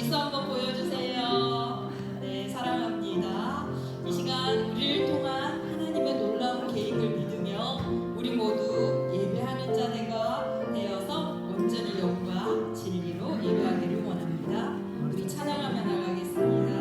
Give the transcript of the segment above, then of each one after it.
박수 한번 보여주세요. 네, 사랑합니다. 이 시간 우리를 통한 하나님의 놀라운 계획을 믿으며 우리 모두 예배하는 자들과 되어서 온전히 영과 진리로 예배하기를 원합니다. 우리 찬양하며 나가겠습니다.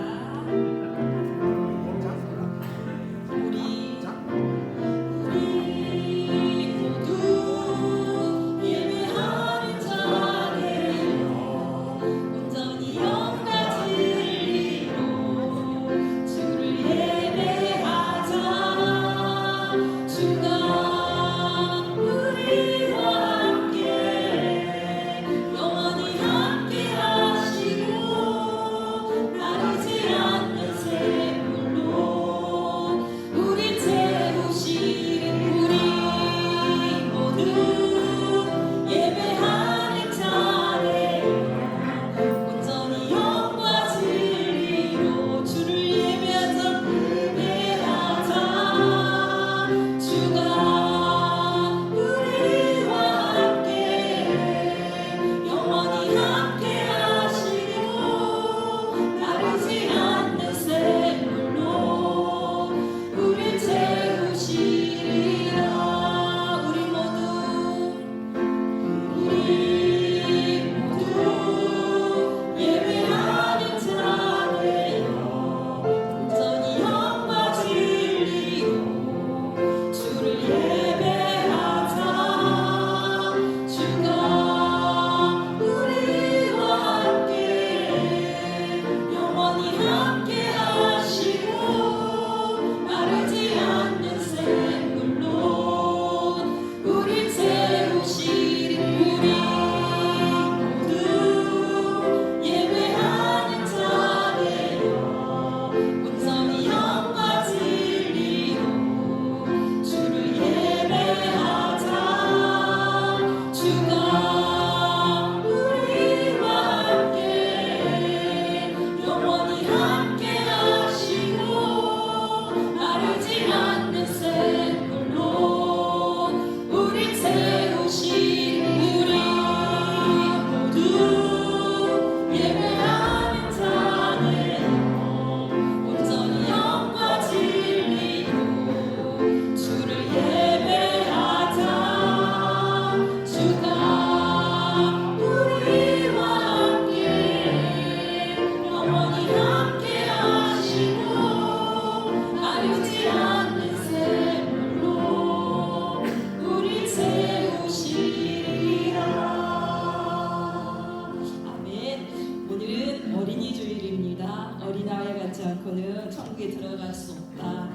않고는 천국에 들어갈 수 없다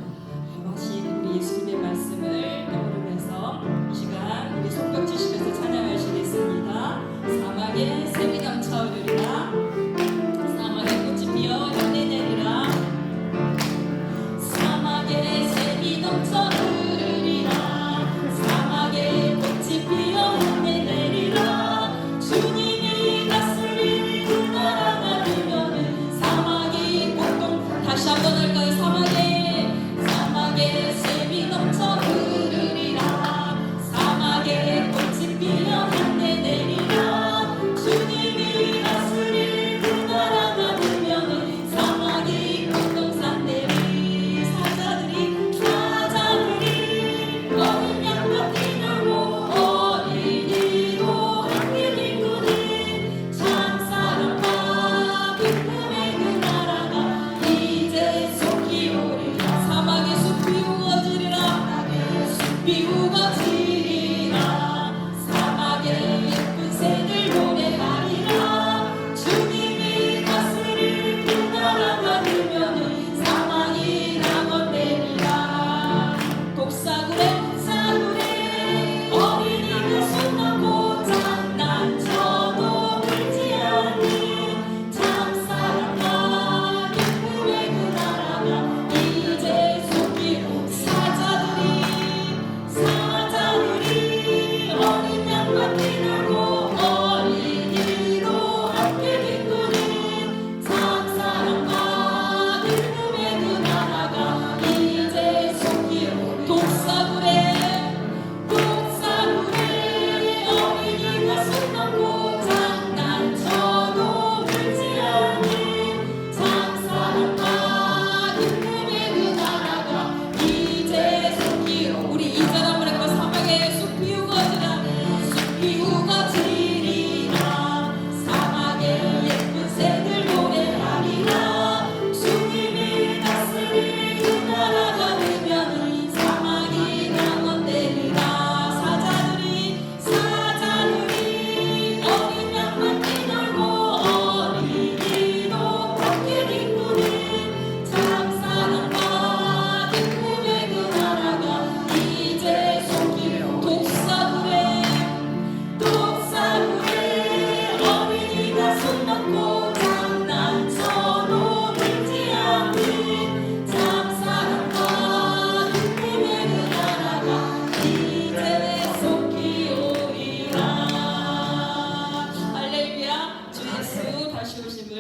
하신 우리 예수님의 말씀을 떠오르면서 이 시간 우리 손뼉 치시면서 찬양하시겠습니다. 사막에 샘이 넘쳐 오르리라. 사막에 꽃이 피어 열매 내리라. 사막에 샘이 넘쳐 오르리라. 사막에 꽃이 피어 열매 내리라. 주님이 다스리는 그 나라가 되면은 사막이 꽃동 다시 한번 할까요? 사막에 샘이 넘쳐 흐르리라. 사막에 꽃이 피어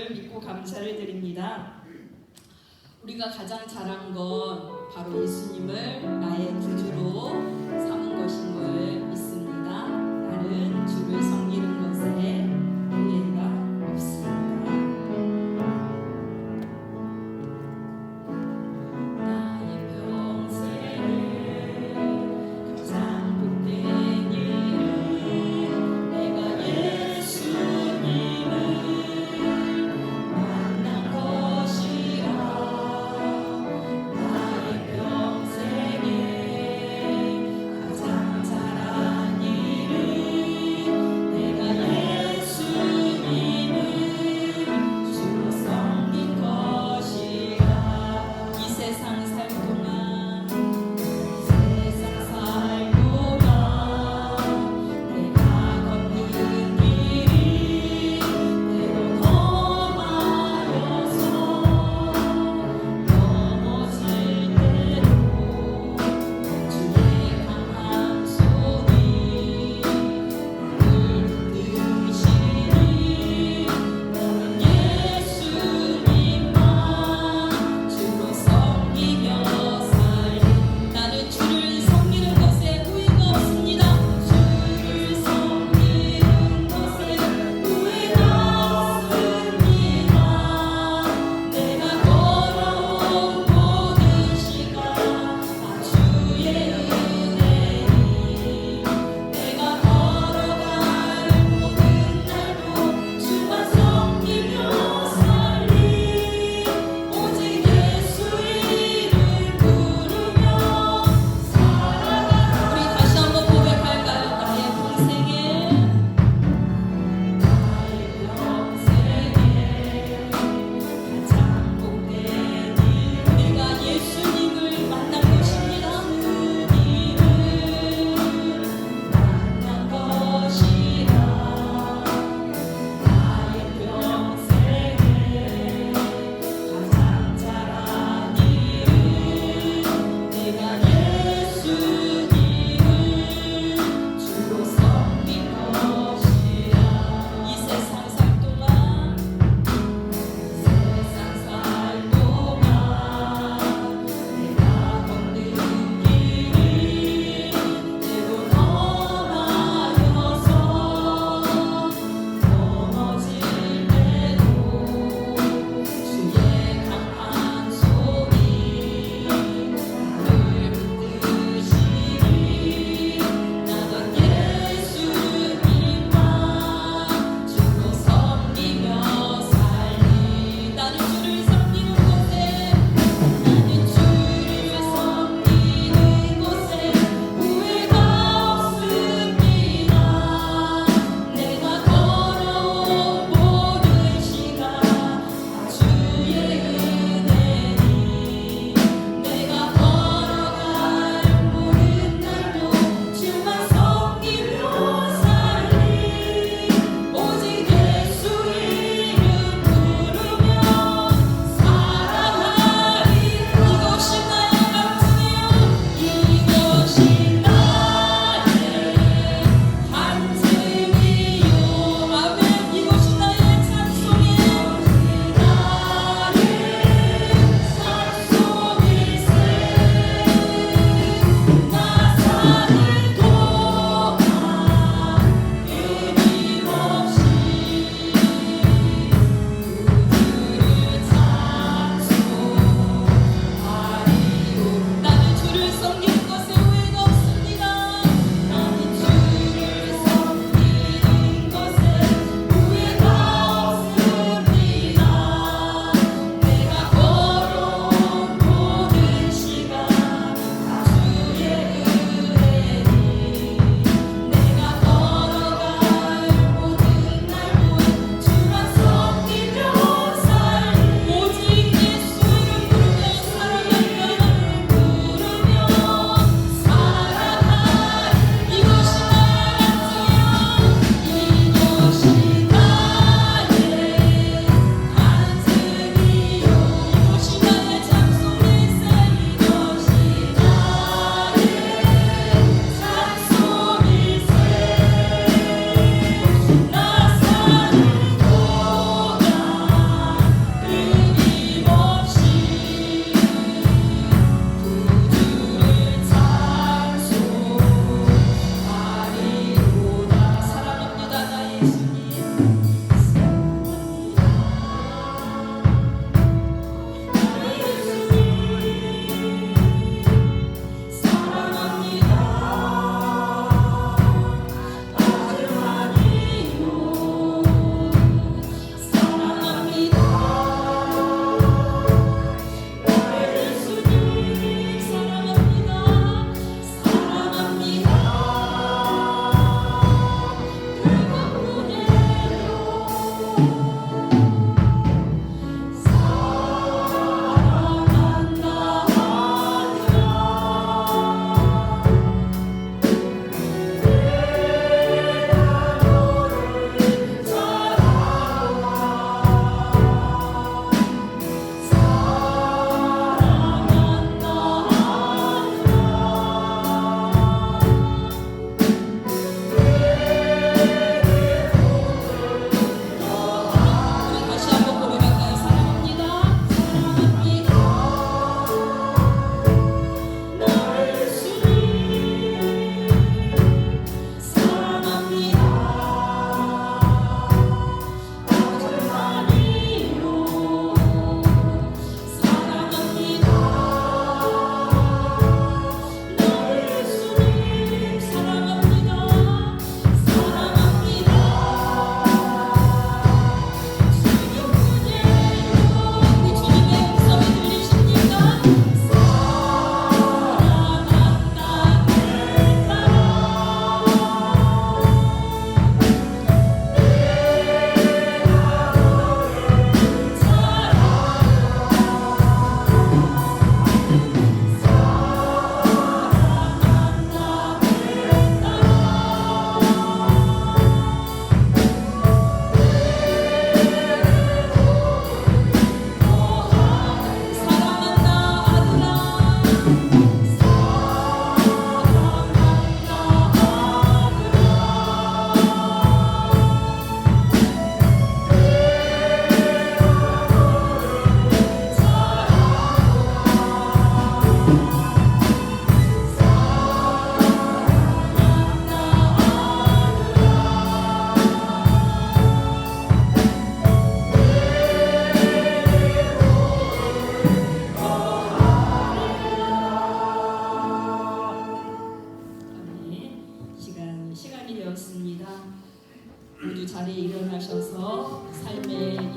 것을 믿고 감사를 드립니다. 우리가 가장 잘한 건 바로 예수님을 나의 구주로 삼은 것임을 믿습니다. 나는 주를 섬기는 것에 후회가 없습니다. 나의 평생에 가장 복된 일은 내가 예수님을 만난 것이라. 나의 평생에 가장 잘한 일은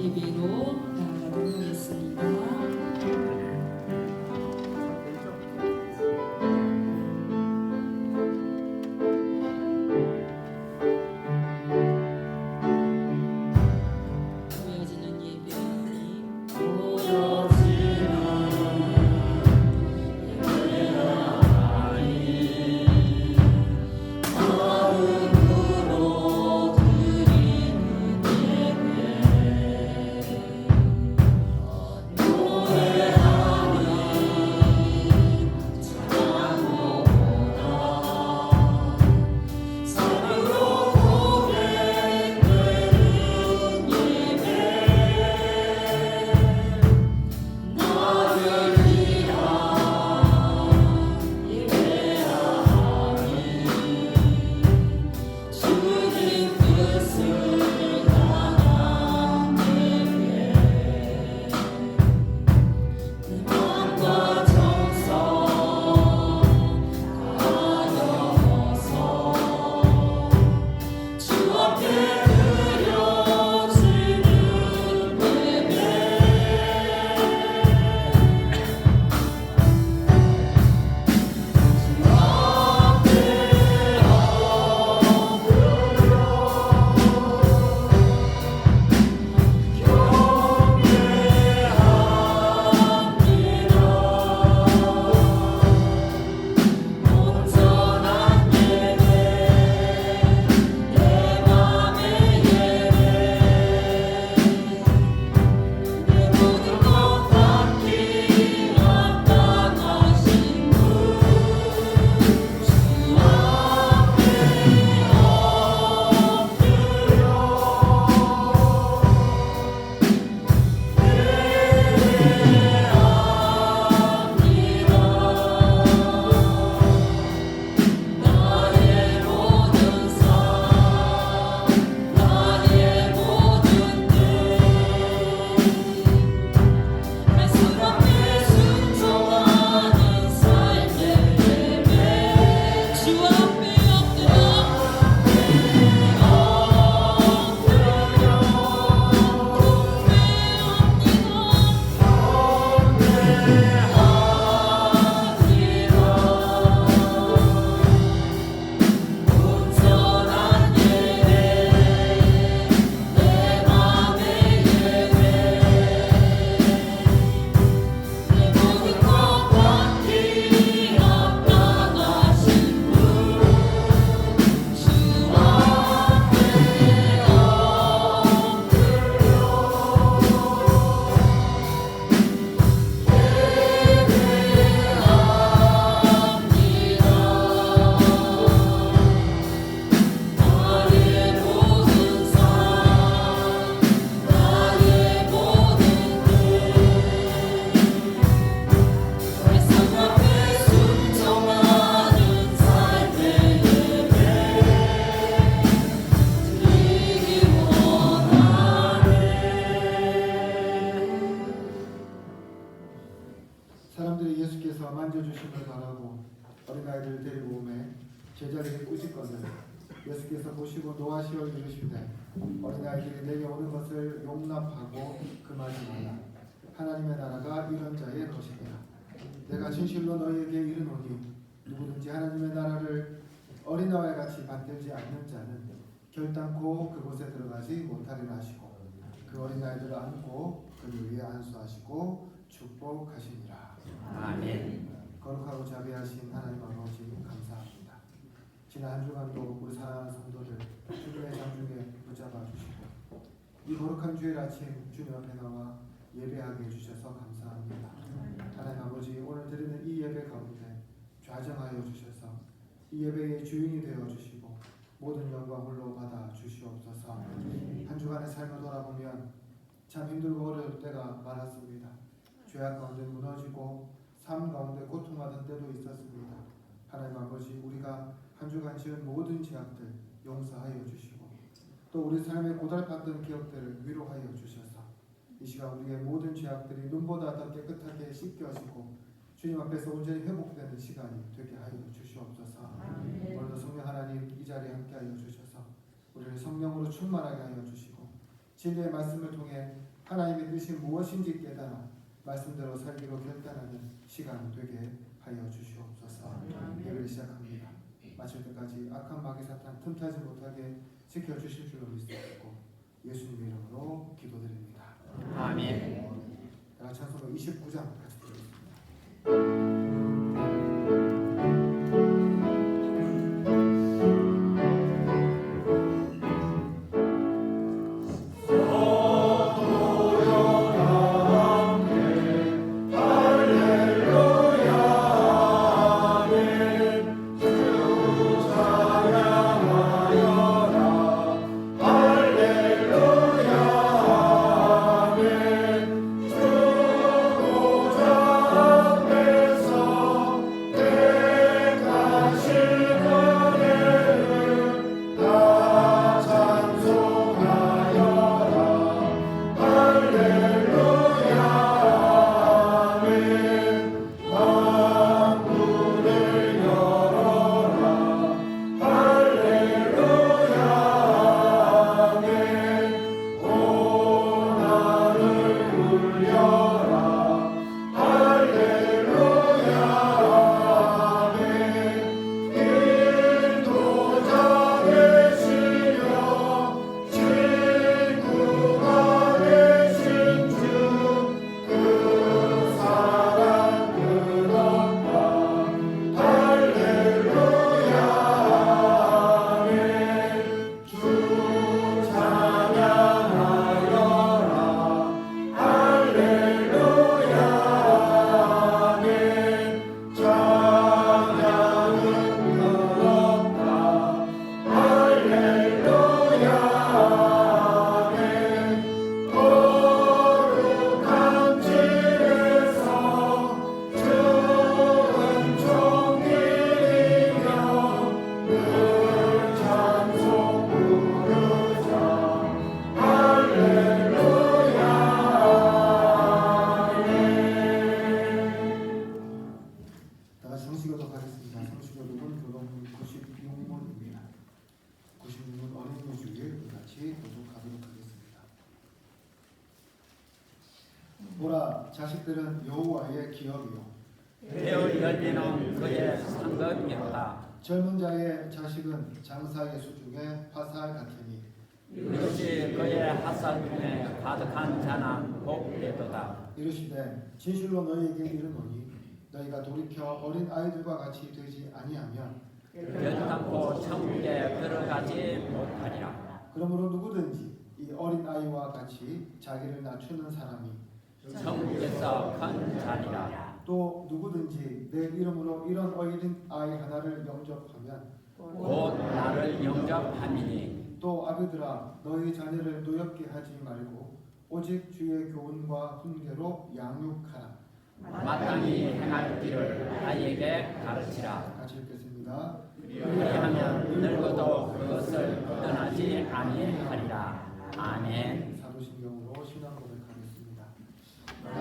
예배로 나아가도록 하겠습니다. 사람들이 예수께서 만져주심을 바라고 어린아이들을 데리고 오매 제자들이 꾸짖거늘 예수께서 보시고 노하시어 이르시되 어린아이들이 내게 오는 것을 용납하고 금하지 말라. 하나님의 나라가 이런 자의 것이니라. 내가 진실로 너희에게 이르노니 누구든지 하나님의 나라를 어린아이와 같이 받들지 않는 자는 결단코 그곳에 들어가지 못하리라 하시고 그 어린아이들을 안고 그들 위에 안수하시고 축복하시니라. 아멘. 거룩하고 자비하신 하나님 아버지 감사합니다. 지난 한 주간도 우리 사랑하는 성도들 주님의 장중에 붙잡아 주시고 이 거룩한 주일 아침 주님 앞에 나와 예배하게 해주셔서 감사합니다. 하나님 아버지 오늘 드리는 이 예배 가운데 좌정하여 주셔서 이 예배의 주인이 되어 주시고 모든 영광 홀로 받아 주시옵소서. 한 주간의 삶을 돌아보면 참 힘들고 어려울 때가 많았습니다. 죄악 가운데 무너지고 삶 가운데 고통하던 때도 있었습니다. 하나님 아버지 우리가 한 주간 지은 모든 죄악들 용서하여 주시고 또 우리 삶에 고달팠던 기억들을 위로하여 주셔서 이 시간 우리의 모든 죄악들이 눈보다 더 깨끗하게 씻겨지고 주님 앞에서 온전히 회복되는 시간이 되게 하여 주시옵소서. 오늘도 성령 하나님 이 자리에 함께 하여 주셔서 우리를 성령으로 충만하게 하여 주시고 진리의 말씀을 통해 뜻이 무엇인지 깨달아 말씀대로 살기로 결단하는 시간 되게 하여 주시옵소서. 예배를 시작합니다. 마칠 때까지 악한 마귀 사탄 틈타지 못하게 지켜주실 줄로 믿습니다. 예수님의 이름으로 기도드립니다. 아멘. 다 같이 찬송가 29장 같이 드리겠습니다. 보라, 자식들은 여호와의 기업이요 되어 열리는 그의 상급이었다. 젊은 자의 자식은 장사의 수중에 화살 같으니 이것이 그의 핫살 중에 가득한 자는 복되도다. 이르시되 진실로 너희에게 이르노니 너희가 돌이켜 어린 아이들과 같이 되지 아니하면 결단코 천국에 들어가지 못하리라. 그러므로 누구든지 이 어린 아이와 같이 자기를 낮추는 사람이 천국에서 큰 자리라. 또 누구든지 내 이름으로 이런 어린 아이 하나를 영접하면 곧 나를 영접함이니 또 아비들아 너희 자녀를 노엽게 하지 말고 오직 주의 교훈과 훈계로 양육하라. 마땅히 행할 길을 아이에게 가르치라. 같이 읽겠습니다. 그리하면 늙어도 그것을 떠나지 아니하리라. 아멘. 사도신경으로 신앙 고백하겠습니다.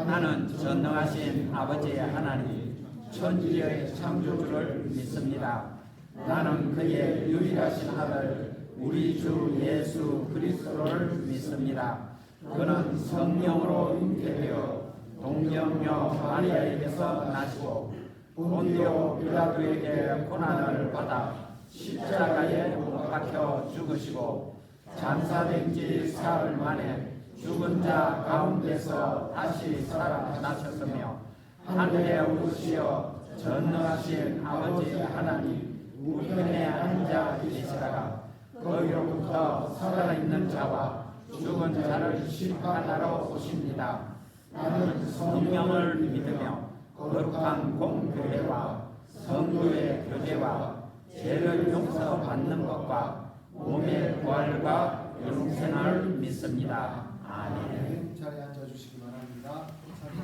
나는 전능하신 아버지의 하나님 천지의 창조주를 믿습니다. 나는 그의 유일하신 아들 우리 주 예수 그리스도를 믿습니다. 그는 성령으로 잉태되어 동정녀 마리아에게서 나시고 본디오 빌라도에게 고난을 받아 십자가에 못 박혀 죽으시고 장사된 지 사흘 만에 죽은 자 가운데서 다시 살아나셨으며 하늘에 오르시어 전능하신 아버지 하나님 우편에 앉아 계시다가 거기로부터 살아있는 자와 죽은 자를 심판하러 오십니다. 나는 성령을 믿으며 거룩한 공교회와 성도의 교제와 죄를 용서받는 것과 몸의 부활과 영생을 믿습니다. 아멘. 자리에 앉아주시기 바랍니다. 찬송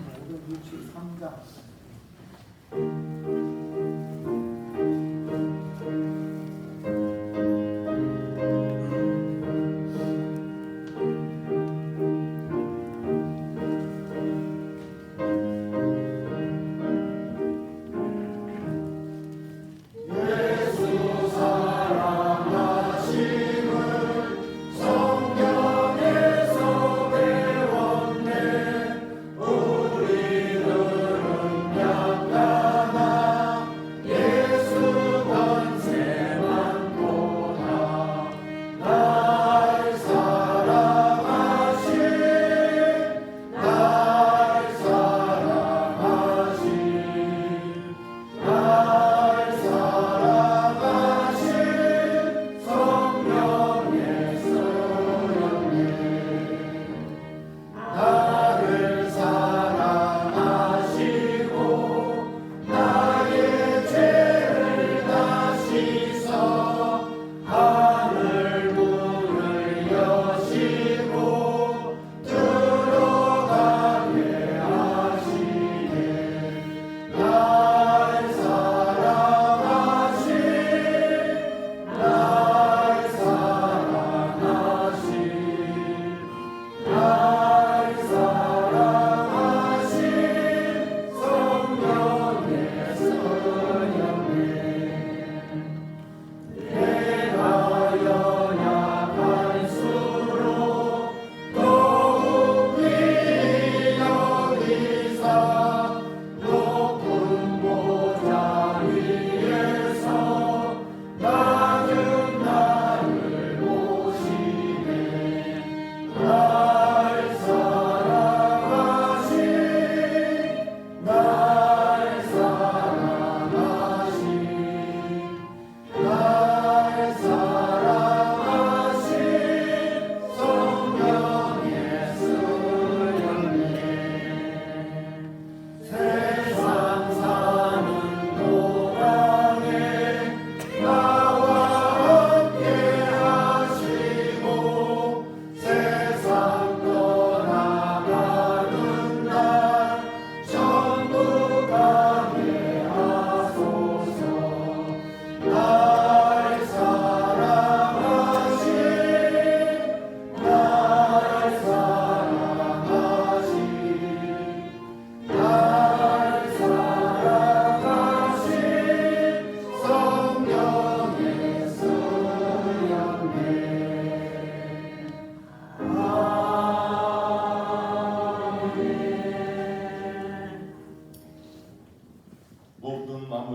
563장 성경에서 배웠네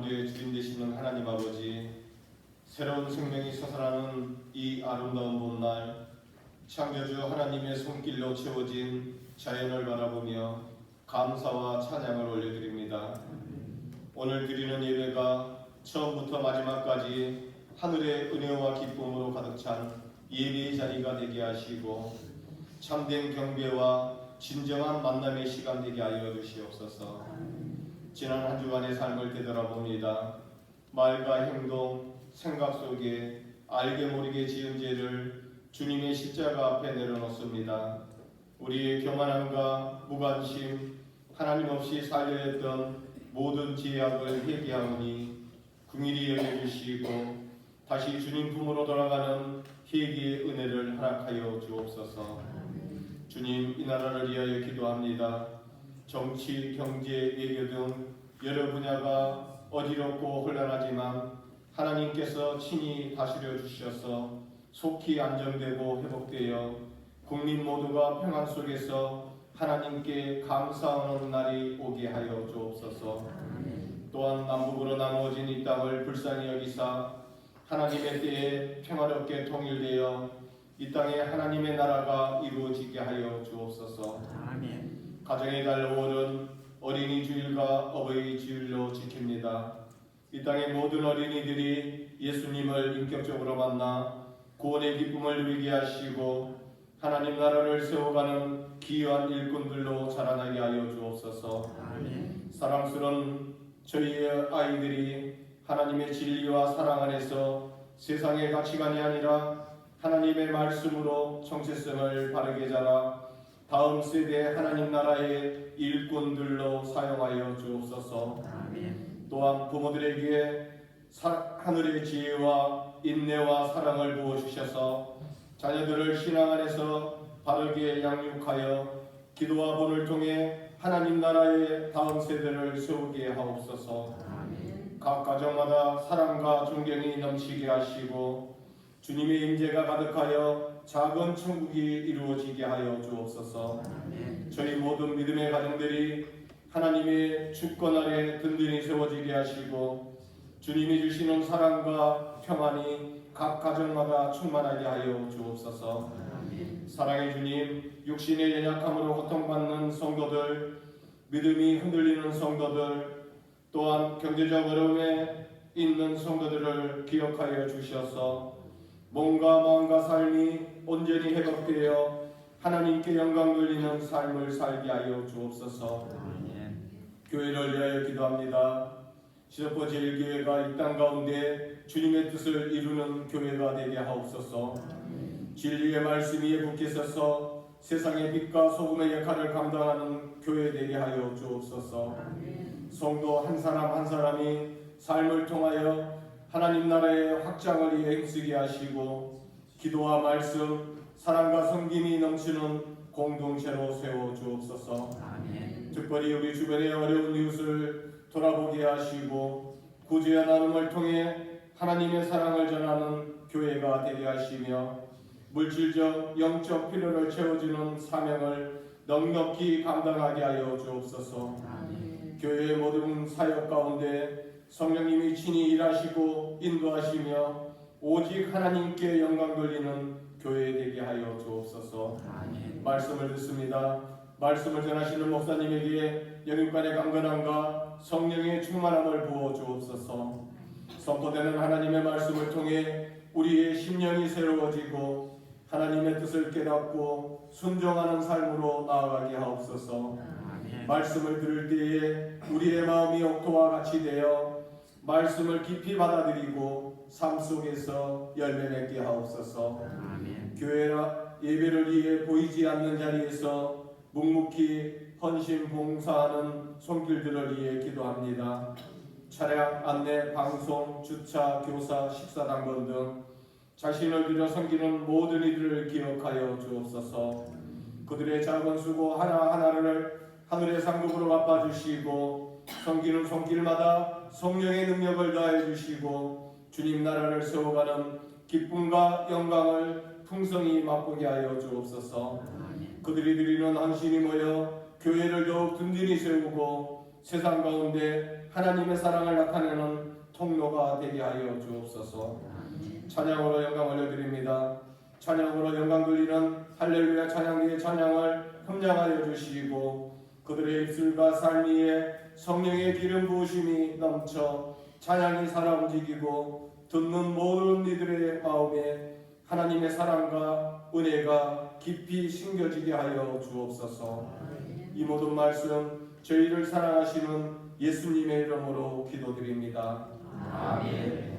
가운데 주인 되시는 하나님 아버지, 새로운 생명이 솟아나는 이 아름다운 봄날, 창조주 하나님의 손길로 채워진 자연을 바라보며 감사와 찬양을 올려드립니다. 오늘 드리는 예배가 처음부터 마지막까지 하늘의 은혜와 기쁨으로 가득 찬 예배의 자리가 되게 하시고 참된 경배와 진정한 만남의 시간 되게 하여 주시옵소서. 지난 한 주간의 삶을 되돌아봅니다. 말과 행동, 생각 속에 알게 모르게 지은 죄를 주님의 십자가 앞에 내려놓습니다. 우리의 교만함과 무관심, 하나님 없이 살려 했던 모든 죄악을 회개하오니 긍휼히 여겨주시고 다시 주님 품으로 돌아가는 회개의 은혜를 허락하여 주옵소서. 주님, 이 나라를 위하여 기도합니다. 정치, 경제, 외교 등 여러 분야가 어지럽고 혼란하지만 하나님께서 친히 다스려 주셔서 속히 안정되고 회복되어 국민 모두가 평안 속에서 하나님께 감사하는 날이 오게 하여 주옵소서. 또한 남북으로 나누어진 이 땅을 불쌍히 여기사 하나님의 때에 평화롭게 통일되어 이 땅에 하나님의 나라가 이루어지게 하여 주옵소서. 아멘. 가정의 달 5월은 어린이 주일과 어버이 주일로 지킵니다. 이 땅의 모든 어린이들이 예수님을 인격적으로 만나 구원의 기쁨을 누리게 하시고 하나님 나라를 세워가는 귀한 일꾼들로 자라나게 하여 주옵소서. 아멘. 사랑스러운 저희의 아이들이 하나님의 진리와 사랑 안에서 세상의 가치관이 아니라 하나님의 말씀으로 정체성을 바르게 자라 다음 세대 하나님 나라의 일꾼들로 사용하여 주옵소서. 아멘. 또한 부모들에게 하늘의 지혜와 인내와 사랑을 부어주셔서 자녀들을 신앙 안에서 바르게 양육하여 기도와 본을 통해 하나님 나라의 다음 세대를 세우게 하옵소서. 각 가정마다 사랑과 존경이 넘치게 하시고 주님의 임재가 가득하여 작은 천국이 이루어지게 하여 주옵소서. 저희 모든 믿음의 가정들이 하나님의 주권 아래 든든히 세워지게 하시고 주님이 주시는 사랑과 평안이 각 가정마다 충만하게 하여 주옵소서. 사랑의 주님, 육신의 연약함으로 고통받는 성도들, 믿음이 흔들리는 성도들, 또한 경제적 어려움에 있는 성도들을 기억하여 주셔서 몸과 마음과 삶이 온전히 회복되어 하나님께 영광 돌리는 삶을 살게 하여 주옵소서. 교회를 위하여 기도합니다. 시저포 제일교회가 이 땅 가운데 주님의 뜻을 이루는 교회가 되게 하옵소서. 진리의 말씀 위에 굳게 서서 세상의 빛과 소금의 역할을 감당하는 교회 되게 하여 주옵소서. 성도 한 사람 한 사람이 삶을 통하여 하나님 나라의 확장을 위해 힘쓰게 하시고 기도와 말씀, 사랑과 섬김이 넘치는 공동체로 세워 주옵소서. 특별히 우리 주변의 어려운 이웃을 돌아보게 하시고 구제와 나눔을 통해 하나님의 사랑을 전하는 교회가 되게 하시며 물질적, 영적 필요를 채워주는 사명을 넉넉히 감당하게 하여 주옵소서. 교회의 모든 사역 가운데 성령님이 친히 일하시고 인도하시며 오직 하나님께 영광 돌리는 교회 되게 하여 주옵소서. 말씀을 듣습니다. 말씀을 전하시는 목사님에게 영육간의 강건함과 성령의 충만함을 부어 주옵소서. 선포되는 하나님의 말씀을 통해 우리의 심령이 새로워지고 하나님의 뜻을 깨닫고 순종하는 삶으로 나아가게 하옵소서. 말씀을 들을 때에 우리의 마음이 옥토와 같이 되어 말씀을 깊이 받아들이고 삶 속에서 열매 맺게 하옵소서. 교회나 예배를 위해 보이지 않는 자리에서 묵묵히 헌신 봉사하는 손길들을 위해 기도합니다. 차량 안내, 방송, 주차, 교사, 식사당번 등 자신을 들여 섬기는 모든 이들을 기억하여 주옵소서. 그들의 작은 수고 하나하나를 하늘의 상급으로 갚아주시고 섬기는 손길마다 성령의 능력을 다해 주시고 주님 나라를 세워가는 기쁨과 영광을 풍성히 맛보게 하여 주옵소서. 그들이 드리는 헌신이 모여 교회를 더욱 든든히 세우고 세상 가운데 하나님의 사랑을 나타내는 통로가 되게 하여 주옵소서. 찬양으로 영광 올려드립니다. 찬양으로 영광 돌리는 할렐루야 찬양기의 찬양을 흠량하여 주시고 그들의 입술과 삶 위에 성령의 기름 부으심이 넘쳐 찬양이 살아 움직이고 듣는 모든 이들의 마음에 하나님의 사랑과 은혜가 깊이 심겨지게 하여 주옵소서. 이 모든 말씀 저희를 사랑하시는 예수님의 이름으로 기도드립니다. 아멘.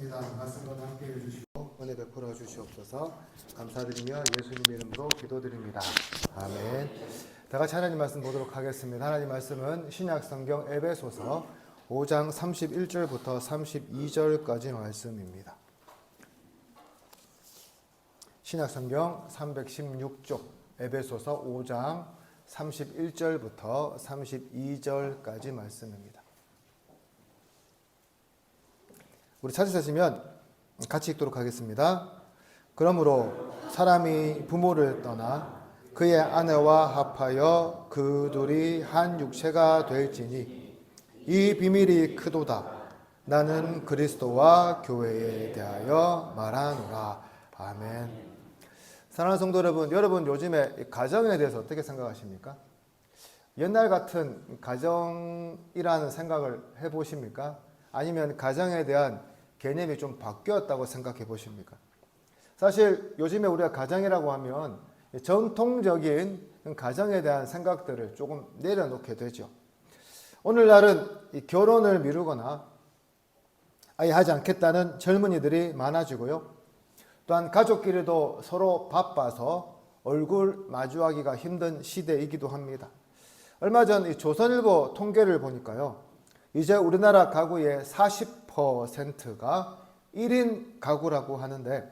말씀입니다. 말씀과 함께 해주시고 은혜 베풀어 주시옵소서. 감사드리며 예수님의 이름으로 기도드립니다. 아멘. 다 같이 하나님 말씀 보도록 하겠습니다. 하나님 말씀은 신약 성경 에베소서 5장 31절부터 32절까지 말씀입니다. 신약 성경 316쪽 에베소서 5장 31절부터 32절까지 말씀입니다. 우리 찾으셨으면 같이 읽도록 하겠습니다. 그러므로 사람이 부모를 떠나 그의 아내와 합하여 그 둘이 한 육체가 될지니 이 비밀이 크도다. 나는 그리스도와 교회에 대하여 말하노라. 아멘. 사랑하는 성도 여러분 요즘에 가정에 대해서 어떻게 생각하십니까? 옛날 같은 가정이라는 생각을 해보십니까? 아니면 가정에 대한 개념이 좀 바뀌었다고 생각해 보십니까? 사실 요즘에 우리가 가정이라고 하면 전통적인 가정에 대한 생각들을 조금 내려놓게 되죠. 오늘날은 이 결혼을 미루거나 아예 하지 않겠다는 젊은이들이 많아지고요. 또한 가족끼리도 서로 바빠서 얼굴 마주하기가 힘든 시대이기도 합니다. 얼마 전 이 조선일보 통계를 보니까요. 이제 우리나라 가구의 40%가 1인 가구라고 하는데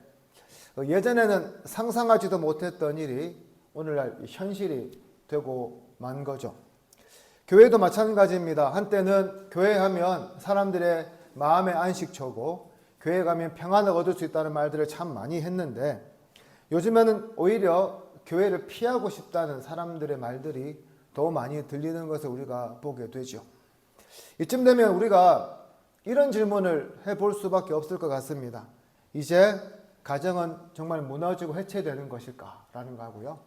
예전에는 상상하지도 못했던 일이 오늘날 현실이 되고 만 거죠. 교회도 마찬가지입니다. 한때는 교회 하면 사람들의 마음의 안식처고 교회 가면 평안을 얻을 수 있다는 말들을 참 많이 했는데 요즘에는 오히려 교회를 피하고 싶다는 사람들의 말들이 더 많이 들리는 것을 우리가 보게 되죠. 이쯤 되면 우리가 이런 질문을 해볼 수밖에 없을 것 같습니다. 이제 가정은 정말 무너지고 해체되는 것일까라는 거고요.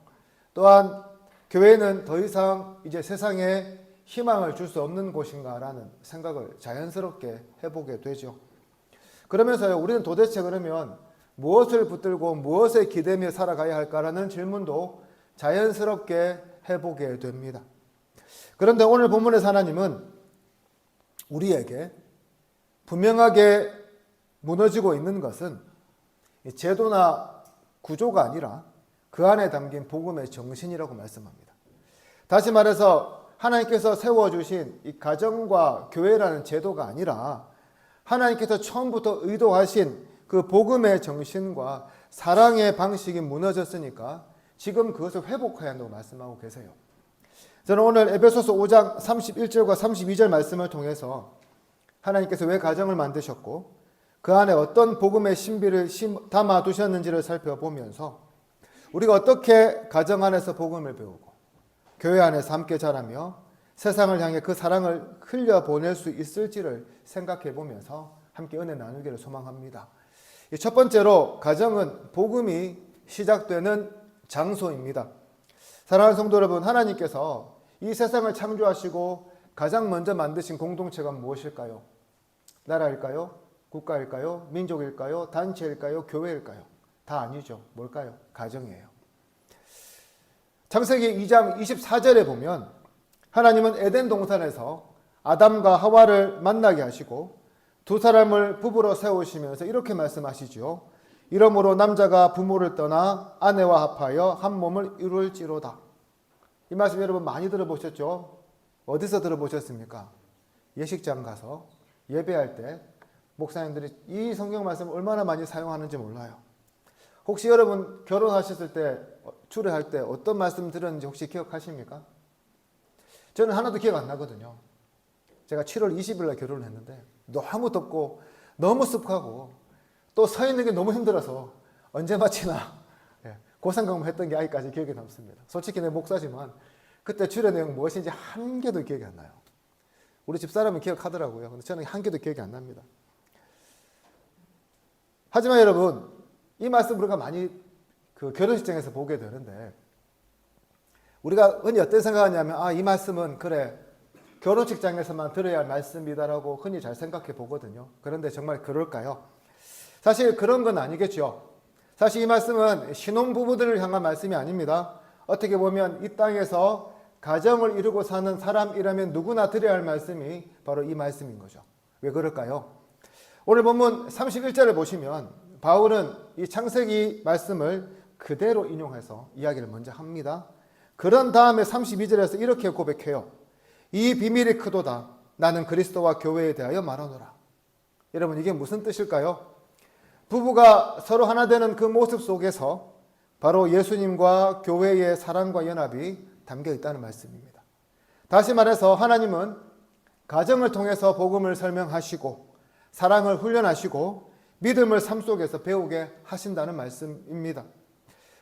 또한 교회는 더 이상 이제 세상에 희망을 줄 수 없는 곳인가라는 생각을 자연스럽게 해보게 되죠. 그러면서요, 우리는 도대체 그러면 무엇을 붙들고 무엇에 기대며 살아가야 할까라는 질문도 자연스럽게 해보게 됩니다. 그런데 오늘 본문의 하나님은 우리에게 분명하게 무너지고 있는 것은 제도나 구조가 아니라 그 안에 담긴 복음의 정신이라고 말씀합니다. 다시 말해서 하나님께서 세워주신 이 가정과 교회라는 제도가 아니라 하나님께서 처음부터 의도하신 그 복음의 정신과 사랑의 방식이 무너졌으니까 지금 그것을 회복해야 한다고 말씀하고 계세요. 저는 오늘 에베소서 5장 31절과 32절 말씀을 통해서 하나님께서 왜 가정을 만드셨고 그 안에 어떤 복음의 신비를 담아 두셨는지를 살펴보면서 우리가 어떻게 가정 안에서 복음을 배우고 교회 안에서 함께 자라며 세상을 향해 그 사랑을 흘려보낼 수 있을지를 생각해 보면서 함께 은혜 나누기를 소망합니다. 첫 번째로 가정은 복음이 시작되는 장소입니다. 사랑하는 성도 여러분, 하나님께서 이 세상을 창조하시고 가장 먼저 만드신 공동체가 무엇일까요? 나라일까요? 국가일까요? 민족일까요? 단체일까요? 교회일까요? 다 아니죠. 뭘까요? 가정이에요. 창세기 2장 24절에 보면 하나님은 에덴 동산에서 아담과 하와를 만나게 하시고 두 사람을 부부로 세우시면서 이렇게 말씀하시죠. 이러므로 남자가 부모를 떠나 아내와 합하여 한 몸을 이룰지로다. 이 말씀 여러분 많이 들어보셨죠? 어디서 들어보셨습니까? 예식장 가서 예배할 때 목사님들이 이 성경 말씀을 얼마나 많이 사용하는지 몰라요. 혹시 여러분 결혼하셨을 때 주례할 때 어떤 말씀 들었는지 혹시 기억하십니까? 저는 하나도 기억 안 나거든요. 제가 7월 20일 날 결혼을 했는데 너무 덥고 너무 습하고 또 서 있는 게 너무 힘들어서 언제 마치나 그 생각만 했던 게 아직까지 기억에 남습니다. 솔직히 내 목사지만 그때 주례 내용 무엇인지 한 개도 기억이 안 나요. 우리 집사람은 기억하더라고요. 근데 저는 한 개도 기억이 안 납니다. 하지만 여러분 이 말씀 우리가 많이 그 결혼식장에서 보게 되는데 우리가 흔히 어떤 생각하냐면 이 말씀은 그래 결혼식장에서만 들어야 할 말씀이다라고 흔히 잘 생각해 보거든요. 그런데 정말 그럴까요? 사실 그런 건 아니겠죠. 사실 이 말씀은 신혼부부들을 향한 말씀이 아닙니다. 어떻게 보면 이 땅에서 가정을 이루고 사는 사람이라면 누구나 들어야 할 말씀이 바로 이 말씀인 거죠. 왜 그럴까요? 오늘 본문 31절을 보시면 바울은 이 창세기 말씀을 그대로 인용해서 이야기를 먼저 합니다. 그런 다음에 32절에서 이렇게 고백해요. 이 비밀이 크도다. 나는 그리스도와 교회에 대하여 말하노라. 여러분, 이게 무슨 뜻일까요? 부부가 서로 하나 되는 그 모습 속에서 바로 예수님과 교회의 사랑과 연합이 담겨 있다는 말씀입니다. 다시 말해서 하나님은 가정을 통해서 복음을 설명하시고 사랑을 훈련하시고 믿음을 삶 속에서 배우게 하신다는 말씀입니다.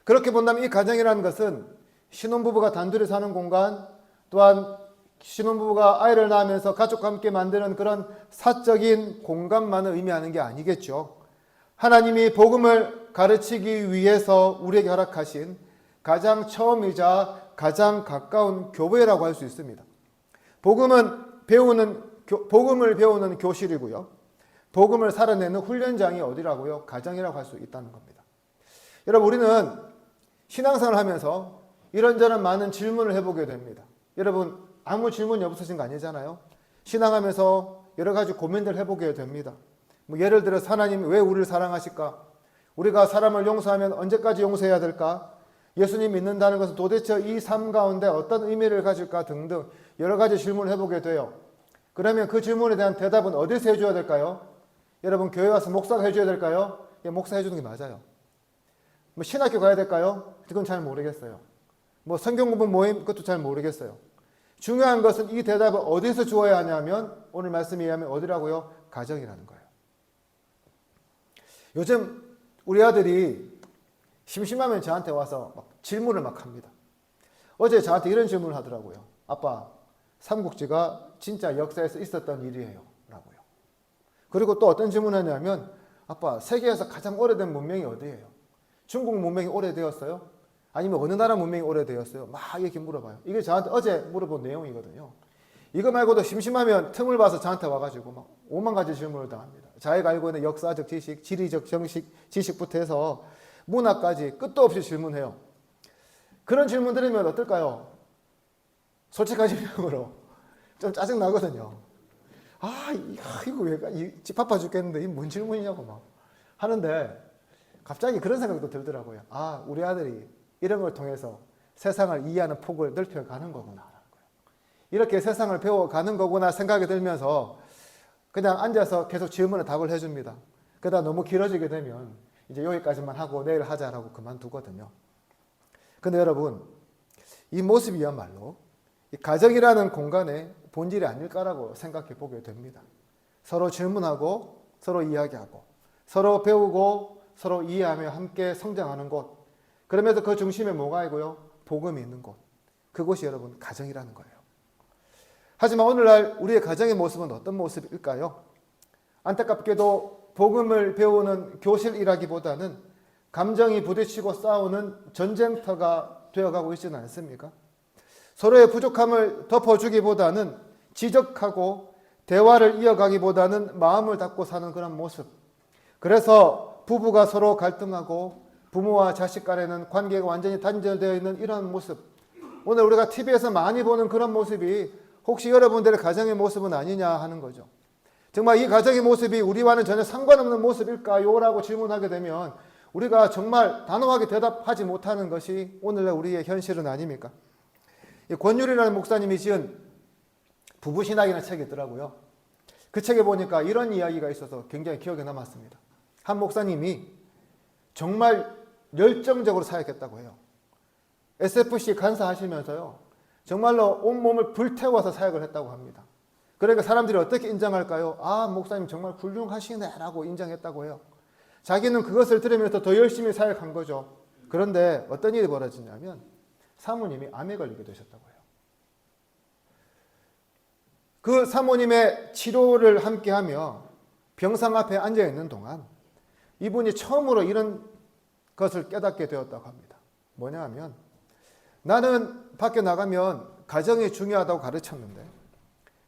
그렇게 본다면 이 가정이라는 것은 신혼부부가 단둘이 사는 공간, 또한 신혼부부가 아이를 낳으면서 가족과 함께 만드는 그런 사적인 공간만을 의미하는 게 아니겠죠. 하나님이 복음을 가르치기 위해서 우리에게 허락하신 가장 처음이자 가장 가까운 교회라고 할 수 있습니다. 복음을 배우는 교실이고요. 복음을 살아내는 훈련장이 어디라고요? 가정이라고 할 수 있다는 겁니다. 여러분, 우리는 신앙생활을 하면서 이런저런 많은 질문을 해보게 됩니다. 여러분, 아무 질문이 없으신 거 아니잖아요. 신앙하면서 여러 가지 고민들 해보게 됩니다. 예를 들어서 하나님이 왜 우리를 사랑하실까? 우리가 사람을 용서하면 언제까지 용서해야 될까? 예수님 믿는다는 것은 도대체 이 삶 가운데 어떤 의미를 가질까? 등등 여러 가지 질문을 해보게 돼요. 그러면 그 질문에 대한 대답은 어디서 해줘야 될까요? 여러분, 교회 와서 목사가 해줘야 될까요? 예, 목사 해주는 게 맞아요. 신학교 가야 될까요? 그건 잘 모르겠어요. 성경 공부 모임, 그것도 잘 모르겠어요. 중요한 것은 이 대답을 어디서 주어야 하냐면 오늘 말씀에 의하면 어디라고요? 가정이라는 거예요. 요즘 우리 아들이 심심하면 저한테 와서 질문을 막 합니다. 어제 저한테 이런 질문을 하더라고요. 아빠, 삼국지가 진짜 역사에서 있었던 일이에요 라고요. 그리고 또 어떤 질문을 하냐면 아빠, 세계에서 가장 오래된 문명이 어디예요? 중국 문명이 오래되었어요? 아니면 어느 나라 문명이 오래되었어요? 막 이렇게 물어봐요. 이게 저한테 어제 물어본 내용이거든요. 이거 말고도 심심하면 틈을 봐서 저한테 와가지고 막 5만 가지 질문을 다 합니다. 자기가 알고 있는 역사적 지식, 지리적 지식부터 해서 문화까지 끝도 없이 질문해요. 그런 질문 들으면 어떨까요? 솔직한 질문으로 좀 짜증나거든요. 이거 왜 집 아파 죽겠는데 이 뭔 질문이냐고 막 하는데 갑자기 그런 생각도 들더라고요. 우리 아들이 이런 걸 통해서 세상을 이해하는 폭을 넓혀가는 거구나. 이렇게 세상을 배워가는 거구나 생각이 들면서 그냥 앉아서 계속 질문에 답을 해줍니다. 그러다 너무 길어지게 되면 이제 여기까지만 하고 내일 하자라고 그만두거든요. 근데 여러분, 이 모습이야말로 이 가정이라는 공간의 본질이 아닐까라고 생각해 보게 됩니다. 서로 질문하고 서로 이야기하고 서로 배우고 서로 이해하며 함께 성장하는 곳. 그러면서 그 중심에 뭐가 있고요? 복음이 있는 곳. 그곳이 여러분 가정이라는 거예요. 하지만 오늘날 우리의 가정의 모습은 어떤 모습일까요? 안타깝게도 복음을 배우는 교실이라기보다는 감정이 부딪히고 싸우는 전쟁터가 되어가고 있지는 않습니까? 서로의 부족함을 덮어주기보다는 지적하고 대화를 이어가기보다는 마음을 닫고 사는 그런 모습. 그래서 부부가 서로 갈등하고 부모와 자식 간에는 관계가 완전히 단절되어 있는 이런 모습. 오늘 우리가 TV에서 많이 보는 그런 모습이 혹시 여러분들의 가정의 모습은 아니냐 하는 거죠. 정말 이 가정의 모습이 우리와는 전혀 상관없는 모습일까요? 라고 질문하게 되면 우리가 정말 단호하게 대답하지 못하는 것이 오늘날 우리의 현실은 아닙니까? 권율이라는 목사님이 지은 부부신학이라는 책이 있더라고요. 그 책에 보니까 이런 이야기가 있어서 굉장히 기억에 남았습니다. 한 목사님이 정말 열정적으로 사역했다고 해요. SFC 간사하시면서요. 정말로 온몸을 불태워서 사역을 했다고 합니다. 그러니까 사람들이 어떻게 인정할까요? 목사님 정말 훌륭하시네 라고 인정했다고 해요. 자기는 그것을 들으면서 더 열심히 사역한 거죠. 그런데 어떤 일이 벌어지냐면 사모님이 암에 걸리게 되셨다고 해요. 그 사모님의 치료를 함께하며 병상 앞에 앉아있는 동안 이분이 처음으로 이런 것을 깨닫게 되었다고 합니다. 뭐냐 하면 나는 밖에 나가면 가정이 중요하다고 가르쳤는데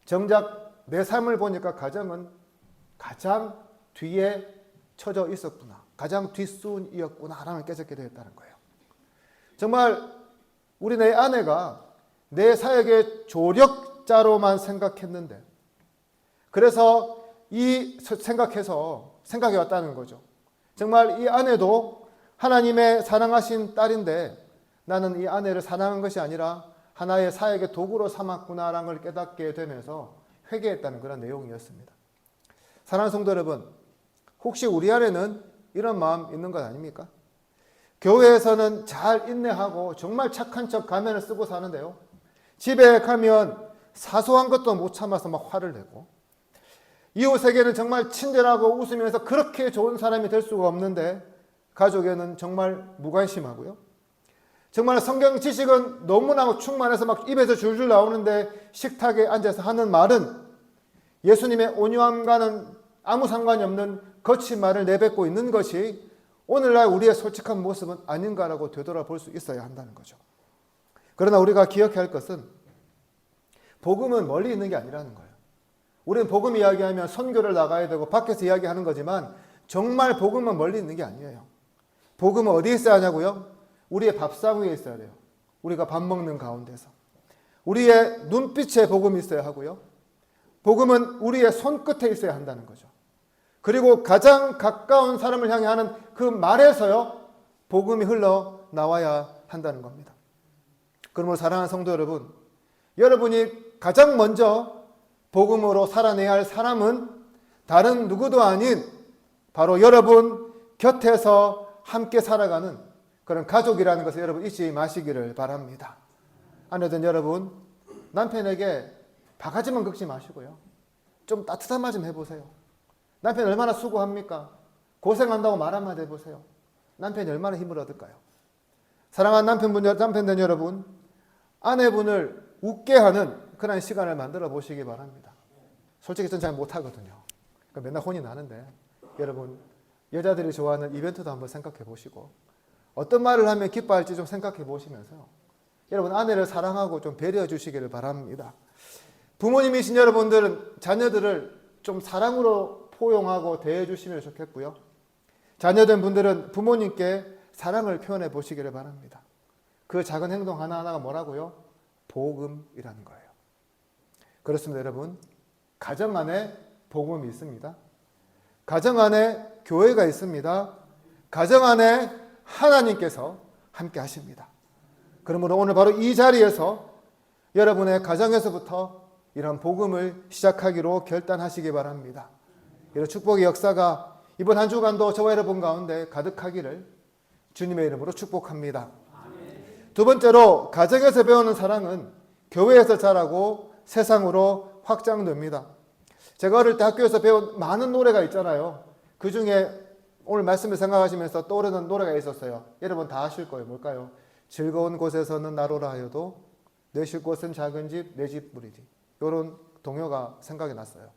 정작 내 삶을 보니까 가정은 가장 뒤에 처져 있었구나. 가장 뒷순이었구나 라는 깨닫게 되었다는 거예요. 정말 우리 내 아내가 내 사역의 조력자로만 생각했는데 그래서 생각해 왔다는 거죠. 정말 이 아내도 하나님의 사랑하신 딸인데 나는 이 아내를 사랑한 것이 아니라 하나의 사역의 도구로 삼았구나라는 걸 깨닫게 되면서 회개했다는 그런 내용이었습니다. 사랑하는 성도 여러분, 혹시 우리 안에는 이런 마음 있는 것 아닙니까? 교회에서는 잘 인내하고 정말 착한 척 가면을 쓰고 사는데요. 집에 가면 사소한 것도 못 참아서 막 화를 내고, 이웃에게는 정말 친절하고 웃으면서 그렇게 좋은 사람이 될 수가 없는데 가족에는 정말 무관심하고요. 정말 성경 지식은 너무나 충만해서 막 입에서 줄줄 나오는데 식탁에 앉아서 하는 말은 예수님의 온유함과는 아무 상관이 없는 거친 말을 내뱉고 있는 것이 오늘날 우리의 솔직한 모습은 아닌가라고 되돌아볼 수 있어야 한다는 거죠. 그러나 우리가 기억해야 할 것은 복음은 멀리 있는 게 아니라는 거예요. 우리는 복음 이야기하면 선교를 나가야 되고 밖에서 이야기하는 거지만 정말 복음은 멀리 있는 게 아니에요. 복음은 어디에 있어야 하냐고요? 우리의 밥상 위에 있어야 돼요. 우리가 밥 먹는 가운데서. 우리의 눈빛에 복음이 있어야 하고요. 복음은 우리의 손끝에 있어야 한다는 거죠. 그리고 가장 가까운 사람을 향해 하는 그 말에서요, 복음이 흘러나와야 한다는 겁니다. 그러므로 사랑하는 성도 여러분, 여러분이 가장 먼저 복음으로 살아내야 할 사람은 다른 누구도 아닌 바로 여러분 곁에서 함께 살아가는 그런 가족이라는 것을 여러분 잊지 마시기를 바랍니다. 아내든 여러분, 남편에게 바가지만 긁지 마시고요. 좀 따뜻한 말 좀 해보세요. 남편이 얼마나 수고합니까? 고생한다고 말 한마디 해보세요. 남편이 얼마나 힘을 얻을까요? 사랑하는 남편된 여러분, 아내분을 웃게 하는 그런 시간을 만들어 보시기 바랍니다. 솔직히 저는 잘 못하거든요. 그러니까 맨날 혼이 나는데 여러분, 여자들이 좋아하는 이벤트도 한번 생각해 보시고 어떤 말을 하면 기뻐할지 좀 생각해 보시면서요. 여러분, 아내를 사랑하고 좀 배려해 주시기를 바랍니다. 부모님이신 여러분들은 자녀들을 좀 사랑으로 포용하고 대해 주시면 좋겠고요. 자녀된 분들은 부모님께 사랑을 표현해 보시기를 바랍니다. 그 작은 행동 하나하나가 뭐라고요? 복음이라는 거예요. 그렇습니다, 여러분. 가정 안에 복음이 있습니다. 가정 안에 교회가 있습니다. 가정 안에 하나님께서 함께 하십니다. 그러므로 오늘 바로 이 자리에서 여러분의 가정에서부터 이런 복음을 시작하기로 결단하시기 바랍니다. 이런 축복의 역사가 이번 한 주간도 저와 여러분 가운데 가득하기를 주님의 이름으로 축복합니다. 두 번째로, 가정에서 배우는 사랑은 교회에서 자라고 세상으로 확장됩니다. 제가 어릴 때 학교에서 배운 많은 노래가 있잖아요. 그 중에 오늘 말씀을 생각하시면서 떠오르는 노래가 있었어요. 여러분 다 아실 거예요. 뭘까요? 즐거운 곳에서는 나로라 하여도 내 쉴 곳은 작은 집, 내 집 뿌리지. 이런 동요가 생각이 났어요.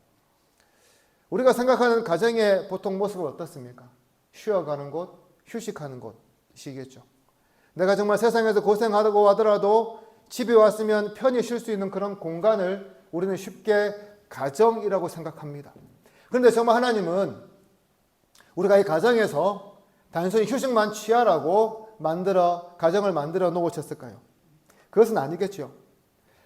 우리가 생각하는 가정의 보통 모습은 어떻습니까? 쉬어가는 곳, 휴식하는 곳이겠죠. 내가 정말 세상에서 고생하고 하더라도 집에 왔으면 편히 쉴 수 있는 그런 공간을 우리는 쉽게 가정이라고 생각합니다. 그런데 정말 하나님은 우리가 이 가정에서 단순히 휴식만 취하라고 가정을 만들어 놓으셨을까요? 그것은 아니겠죠.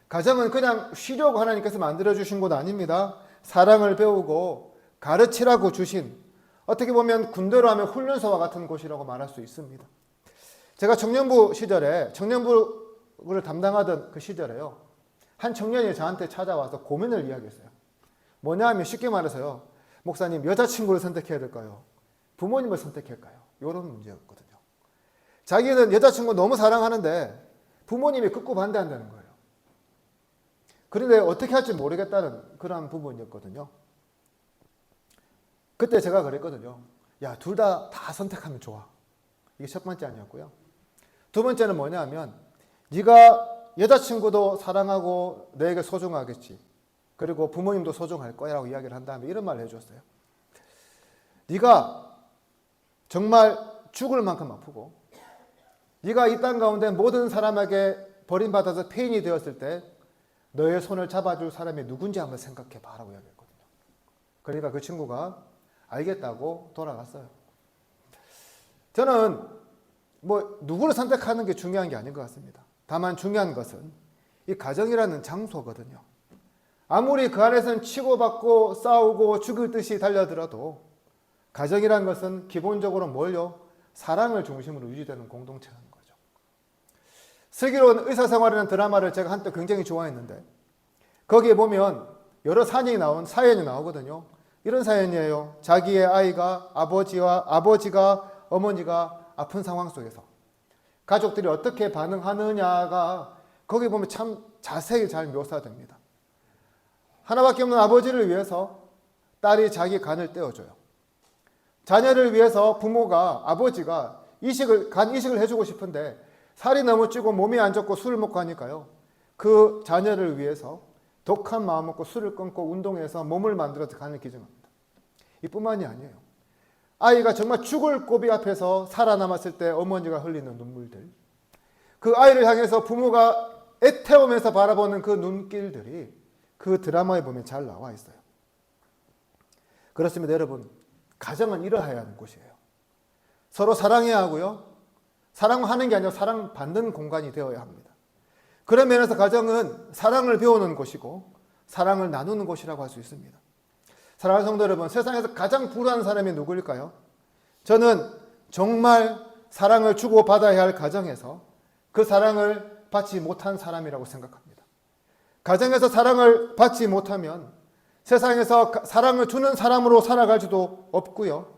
가정은 그냥 쉬려고 하나님께서 만들어 주신 곳 아닙니다. 사랑을 배우고 가르치라고 주신, 어떻게 보면 군대로 하면 훈련소와 같은 곳이라고 말할 수 있습니다. 제가 청년부 시절에, 청년부를 담당하던 그 시절에요, 한 청년이 저한테 찾아와서 고민을 이야기했어요. 뭐냐 하면 쉽게 말해서요, 목사님, 여자친구를 선택해야 될까요? 부모님을 선택할까요? 이런 문제였거든요. 자기는 여자친구 너무 사랑하는데 부모님이 극구 반대한다는 거예요. 그런데 어떻게 할지 모르겠다는 그런 부분이었거든요. 그때 제가 그랬거든요. 야, 둘 다 선택하면 좋아. 이게 첫 번째 아니었고요. 두 번째는 뭐냐 하면, 네가 여자친구도 사랑하고 너에게 소중하겠지. 그리고 부모님도 소중할 거야 라고 이야기를 한 다음에 이런 말을 해줬어요. 네가 정말 죽을 만큼 아프고 네가 이 땅 가운데 모든 사람에게 버림받아서 폐인이 되었을 때 너의 손을 잡아줄 사람이 누군지 한번 생각해 봐라고 이야기했거든요. 그러니까 그 친구가 알겠다고 돌아갔어요. 저는 누구를 선택하는 게 중요한 게 아닌 것 같습니다. 다만 중요한 것은 이 가정이라는 장소거든요. 아무리 그 안에서는 치고받고 싸우고 죽을 듯이 달려들어도 가정이란 것은 기본적으로 뭘요? 사랑을 중심으로 유지되는 공동체라는 거죠. 슬기로운 의사생활이라는 드라마를 제가 한때 굉장히 좋아했는데 거기에 보면 여러 사연이 나오거든요. 이런 사연이에요. 자기의 아이가 아버지가 어머니가 아픈 상황 속에서 가족들이 어떻게 반응하느냐가 거기 보면 참 자세히 잘 묘사됩니다. 하나밖에 없는 아버지를 위해서 딸이 자기 간을 떼어줘요. 자녀를 위해서 아버지가 간 이식을 해주고 싶은데 살이 너무 찌고 몸이 안 좋고 술을 먹고 하니까요. 그 자녀를 위해서 독한 마음 먹고 술을 끊고 운동해서 몸을 만들어서 간을 기증합니다. 이뿐만이 아니에요. 아이가 정말 죽을 고비 앞에서 살아남았을 때 어머니가 흘리는 눈물들, 그 아이를 향해서 부모가 애태우면서 바라보는 그 눈길들이 그 드라마에 보면 잘 나와 있어요. 그렇습니다, 여러분. 가정은 이러해야 하는 곳이에요. 서로 사랑해야 하고요. 사랑하는 게 아니라 사랑받는 공간이 되어야 합니다. 그런 면에서 가정은 사랑을 배우는 곳이고 사랑을 나누는 곳이라고 할 수 있습니다. 사랑하는 성도 여러분, 세상에서 가장 불우한 사람이 누구일까요? 저는 정말 사랑을 주고받아야 할 가정에서 그 사랑을 받지 못한 사람이라고 생각합니다. 가정에서 사랑을 받지 못하면 세상에서 사랑을 주는 사람으로 살아갈 수도 없고요.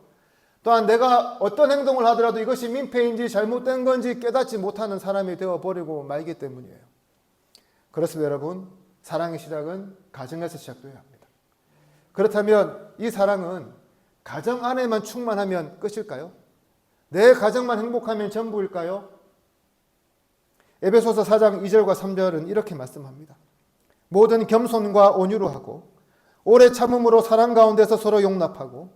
또한 내가 어떤 행동을 하더라도 이것이 민폐인지 잘못된 건지 깨닫지 못하는 사람이 되어버리고 말기 때문이에요. 그렇습니다, 여러분. 사랑의 시작은 가정에서 시작돼야 합니다. 그렇다면 이 사랑은 가정 안에만 충만하면 끝일까요? 내 가정만 행복하면 전부일까요? 에베소서 4장 2절과 3절은 이렇게 말씀합니다. 모든 겸손과 온유로 하고 오래 참음으로 사랑 가운데서 서로 용납하고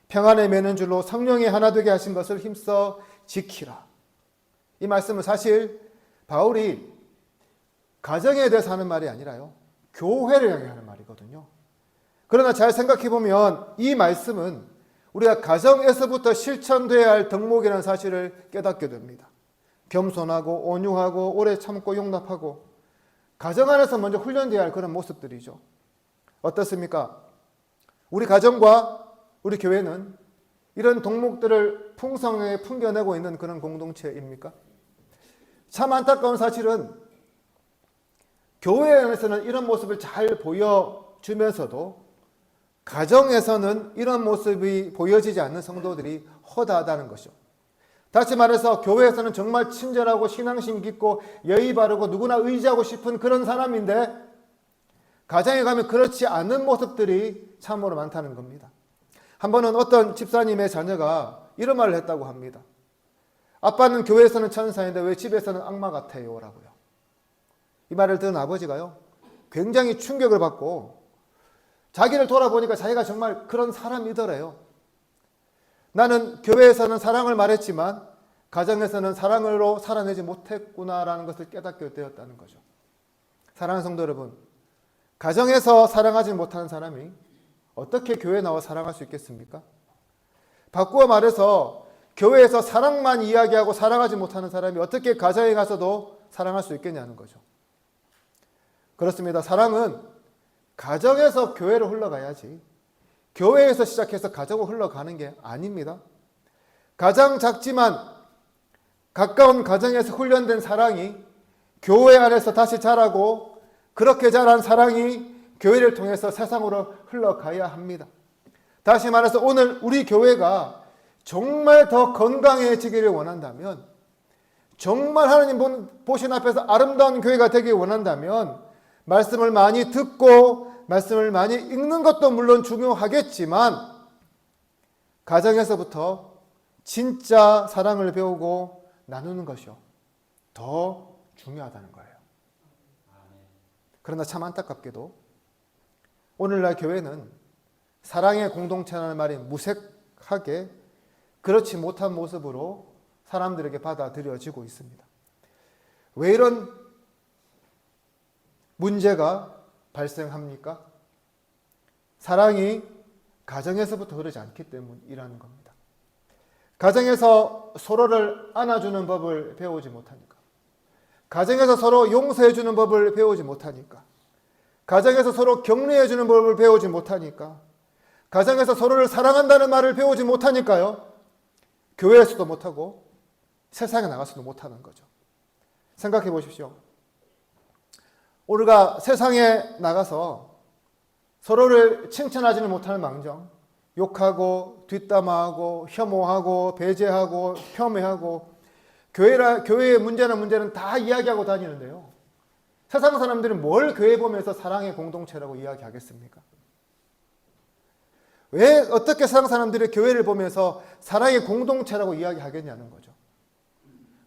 평안에 매는 줄로 성령이 하나 되게 하신 것을 힘써 지키라. 이 말씀은 사실 바울이 가정에 대해서 하는 말이 아니라요, 교회를 향해 하는 말이거든요. 그러나 잘 생각해 보면 이 말씀은 우리가 가정에서부터 실천돼야 할 덕목이라는 사실을 깨닫게 됩니다. 겸손하고 온유하고 오래 참고 용납하고 가정 안에서 먼저 훈련돼야 할 그런 모습들이죠. 어떻습니까? 우리 가정과 우리 교회는 이런 덕목들을 풍성하게 풍겨내고 있는 그런 공동체입니까? 참 안타까운 사실은 교회 안에서는 이런 모습을 잘 보여주면서도 가정에서는 이런 모습이 보여지지 않는 성도들이 허다하다는 것이죠. 다시 말해서 교회에서는 정말 친절하고 신앙심 깊고 예의 바르고 누구나 의지하고 싶은 그런 사람인데 가정에 가면 그렇지 않은 모습들이 참으로 많다는 겁니다. 한 번은 어떤 집사님의 자녀가 이런 말을 했다고 합니다. 아빠는 교회에서는 천사인데 왜 집에서는 악마 같아요? 라고요. 이 말을 들은 아버지가요, 굉장히 충격을 받고 자기를 돌아보니까 자기가 정말 그런 사람이더래요. 나는 교회에서는 사랑을 말했지만 가정에서는 사랑으로 살아내지 못했구나라는 것을 깨닫게 되었다는 거죠. 사랑하는 성도 여러분, 가정에서 사랑하지 못하는 사람이 어떻게 교회에 나와 사랑할 수 있겠습니까? 바꾸어 말해서 교회에서 사랑만 이야기하고 사랑하지 못하는 사람이 어떻게 가정에 가서도 사랑할 수 있겠냐는 거죠. 그렇습니다. 사랑은 가정에서 교회로 흘러가야지 교회에서 시작해서 가정으로 흘러가는 게 아닙니다. 가장 작지만 가까운 가정에서 훈련된 사랑이 교회 안에서 다시 자라고 그렇게 자란 사랑이 교회를 통해서 세상으로 흘러가야 합니다. 다시 말해서 오늘 우리 교회가 정말 더 건강해지기를 원한다면, 정말 하나님 보신 앞에서 아름다운 교회가 되길 원한다면 말씀을 많이 듣고 말씀을 많이 읽는 것도 물론 중요하겠지만 가정에서부터 진짜 사랑을 배우고 나누는 것이요 더 중요하다는 거예요. 그러나 참 안타깝게도 오늘날 교회는 사랑의 공동체라는 말이 무색하게 그렇지 못한 모습으로 사람들에게 받아들여지고 있습니다. 왜 이런 문제가 발생합니까? 사랑이 가정에서부터 흐르지 않기 때문이라는 겁니다. 가정에서 서로를 안아주는 법을 배우지 못하니까, 가정에서 서로 용서해주는 법을 배우지 못하니까, 가정에서 서로 격려해 주는 법을 배우지 못하니까, 가정에서 서로를 사랑한다는 말을 배우지 못하니까요, 교회에서도 못하고 세상에 나가서도 못하는 거죠. 생각해 보십시오. 우리가 세상에 나가서 서로를 칭찬하지는 못하는 망정, 욕하고 뒷담화하고 혐오하고 배제하고 폄훼하고 교회의 문제는 다 이야기하고 다니는데요. 세상 사람들은 뭘 교회 보면서 사랑의 공동체라고 이야기하겠습니까? 왜 어떻게 세상 사람들이 교회를 보면서 사랑의 공동체라고 이야기하겠냐는 거죠.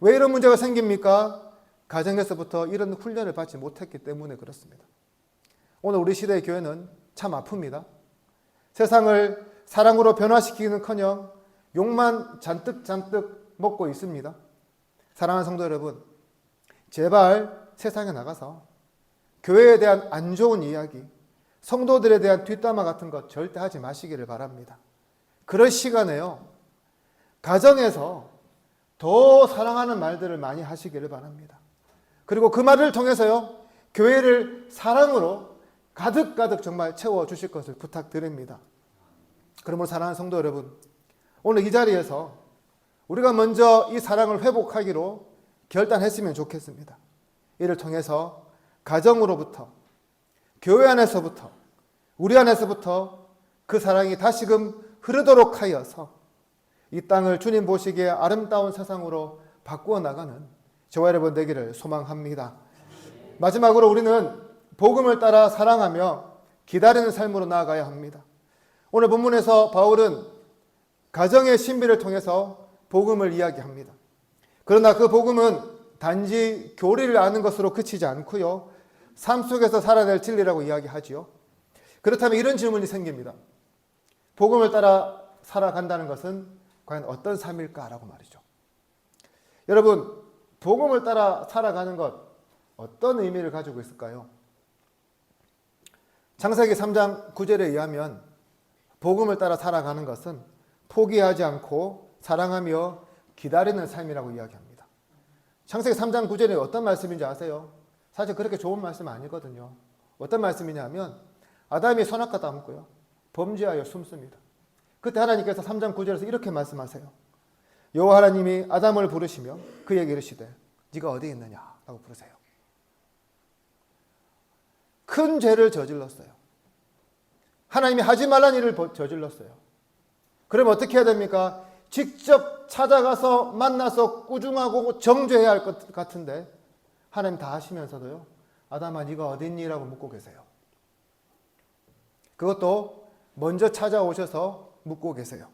왜 이런 문제가 생깁니까? 가정에서부터 이런 훈련을 받지 못했기 때문에 그렇습니다. 오늘 우리 시대의 교회는 참 아픕니다. 세상을 사랑으로 변화시키기는커녕 욕만 잔뜩 먹고 있습니다. 사랑하는 성도 여러분, 제발 세상에 나가서 교회에 대한 안 좋은 이야기, 성도들에 대한 뒷담화 같은 것 절대 하지 마시기를 바랍니다. 그럴 시간에요, 가정에서 더 사랑하는 말들을 많이 하시기를 바랍니다. 그리고 그 말을 통해서요, 교회를 사랑으로 가득가득 정말 채워주실 것을 부탁드립니다. 그러므로 사랑하는 성도 여러분, 오늘 이 자리에서 우리가 먼저 이 사랑을 회복하기로 결단했으면 좋겠습니다. 이를 통해서 가정으로부터, 교회 안에서부터, 우리 안에서부터 그 사랑이 다시금 흐르도록 하여서 이 땅을 주님 보시기에 아름다운 세상으로 바꾸어 나가는 저와 여러분 되기를 소망합니다. 마지막으로 우리는 복음을 따라 사랑하며 기다리는 삶으로 나아가야 합니다. 오늘 본문에서 바울은 가정의 신비를 통해서 복음을 이야기합니다. 그러나 그 복음은 단지 교리를 아는 것으로 그치지 않고요, 삶 속에서 살아낼 진리라고 이야기하지요. 그렇다면 이런 질문이 생깁니다. 복음을 따라 살아간다는 것은 과연 어떤 삶일까라고 말이죠. 여러분, 복음을 따라 살아가는 것 어떤 의미를 가지고 있을까요? 창세기 3장 9절에 의하면 복음을 따라 살아가는 것은 포기하지 않고 사랑하며 기다리는 삶이라고 이야기합니다. 창세기 3장 9절에 어떤 말씀인지 아세요? 사실 그렇게 좋은 말씀 아니거든요. 어떤 말씀이냐면 아담이 선악과 따먹고요, 범죄하여 숨습니다. 그때 하나님께서 3장 9절에서 이렇게 말씀하세요. 여호와 하나님이 아담을 부르시며 그에게 이르시되 네가 어디 있느냐 라고 부르세요. 큰 죄를 저질렀어요. 하나님이 하지 말란 일을 저질렀어요. 그럼 어떻게 해야 됩니까? 직접 찾아가서 만나서 꾸중하고 정죄해야 할 것 같은데 하나님 다 하시면서도요, 아담아 네가 어디 있니? 라고 묻고 계세요. 그것도 먼저 찾아오셔서 묻고 계세요.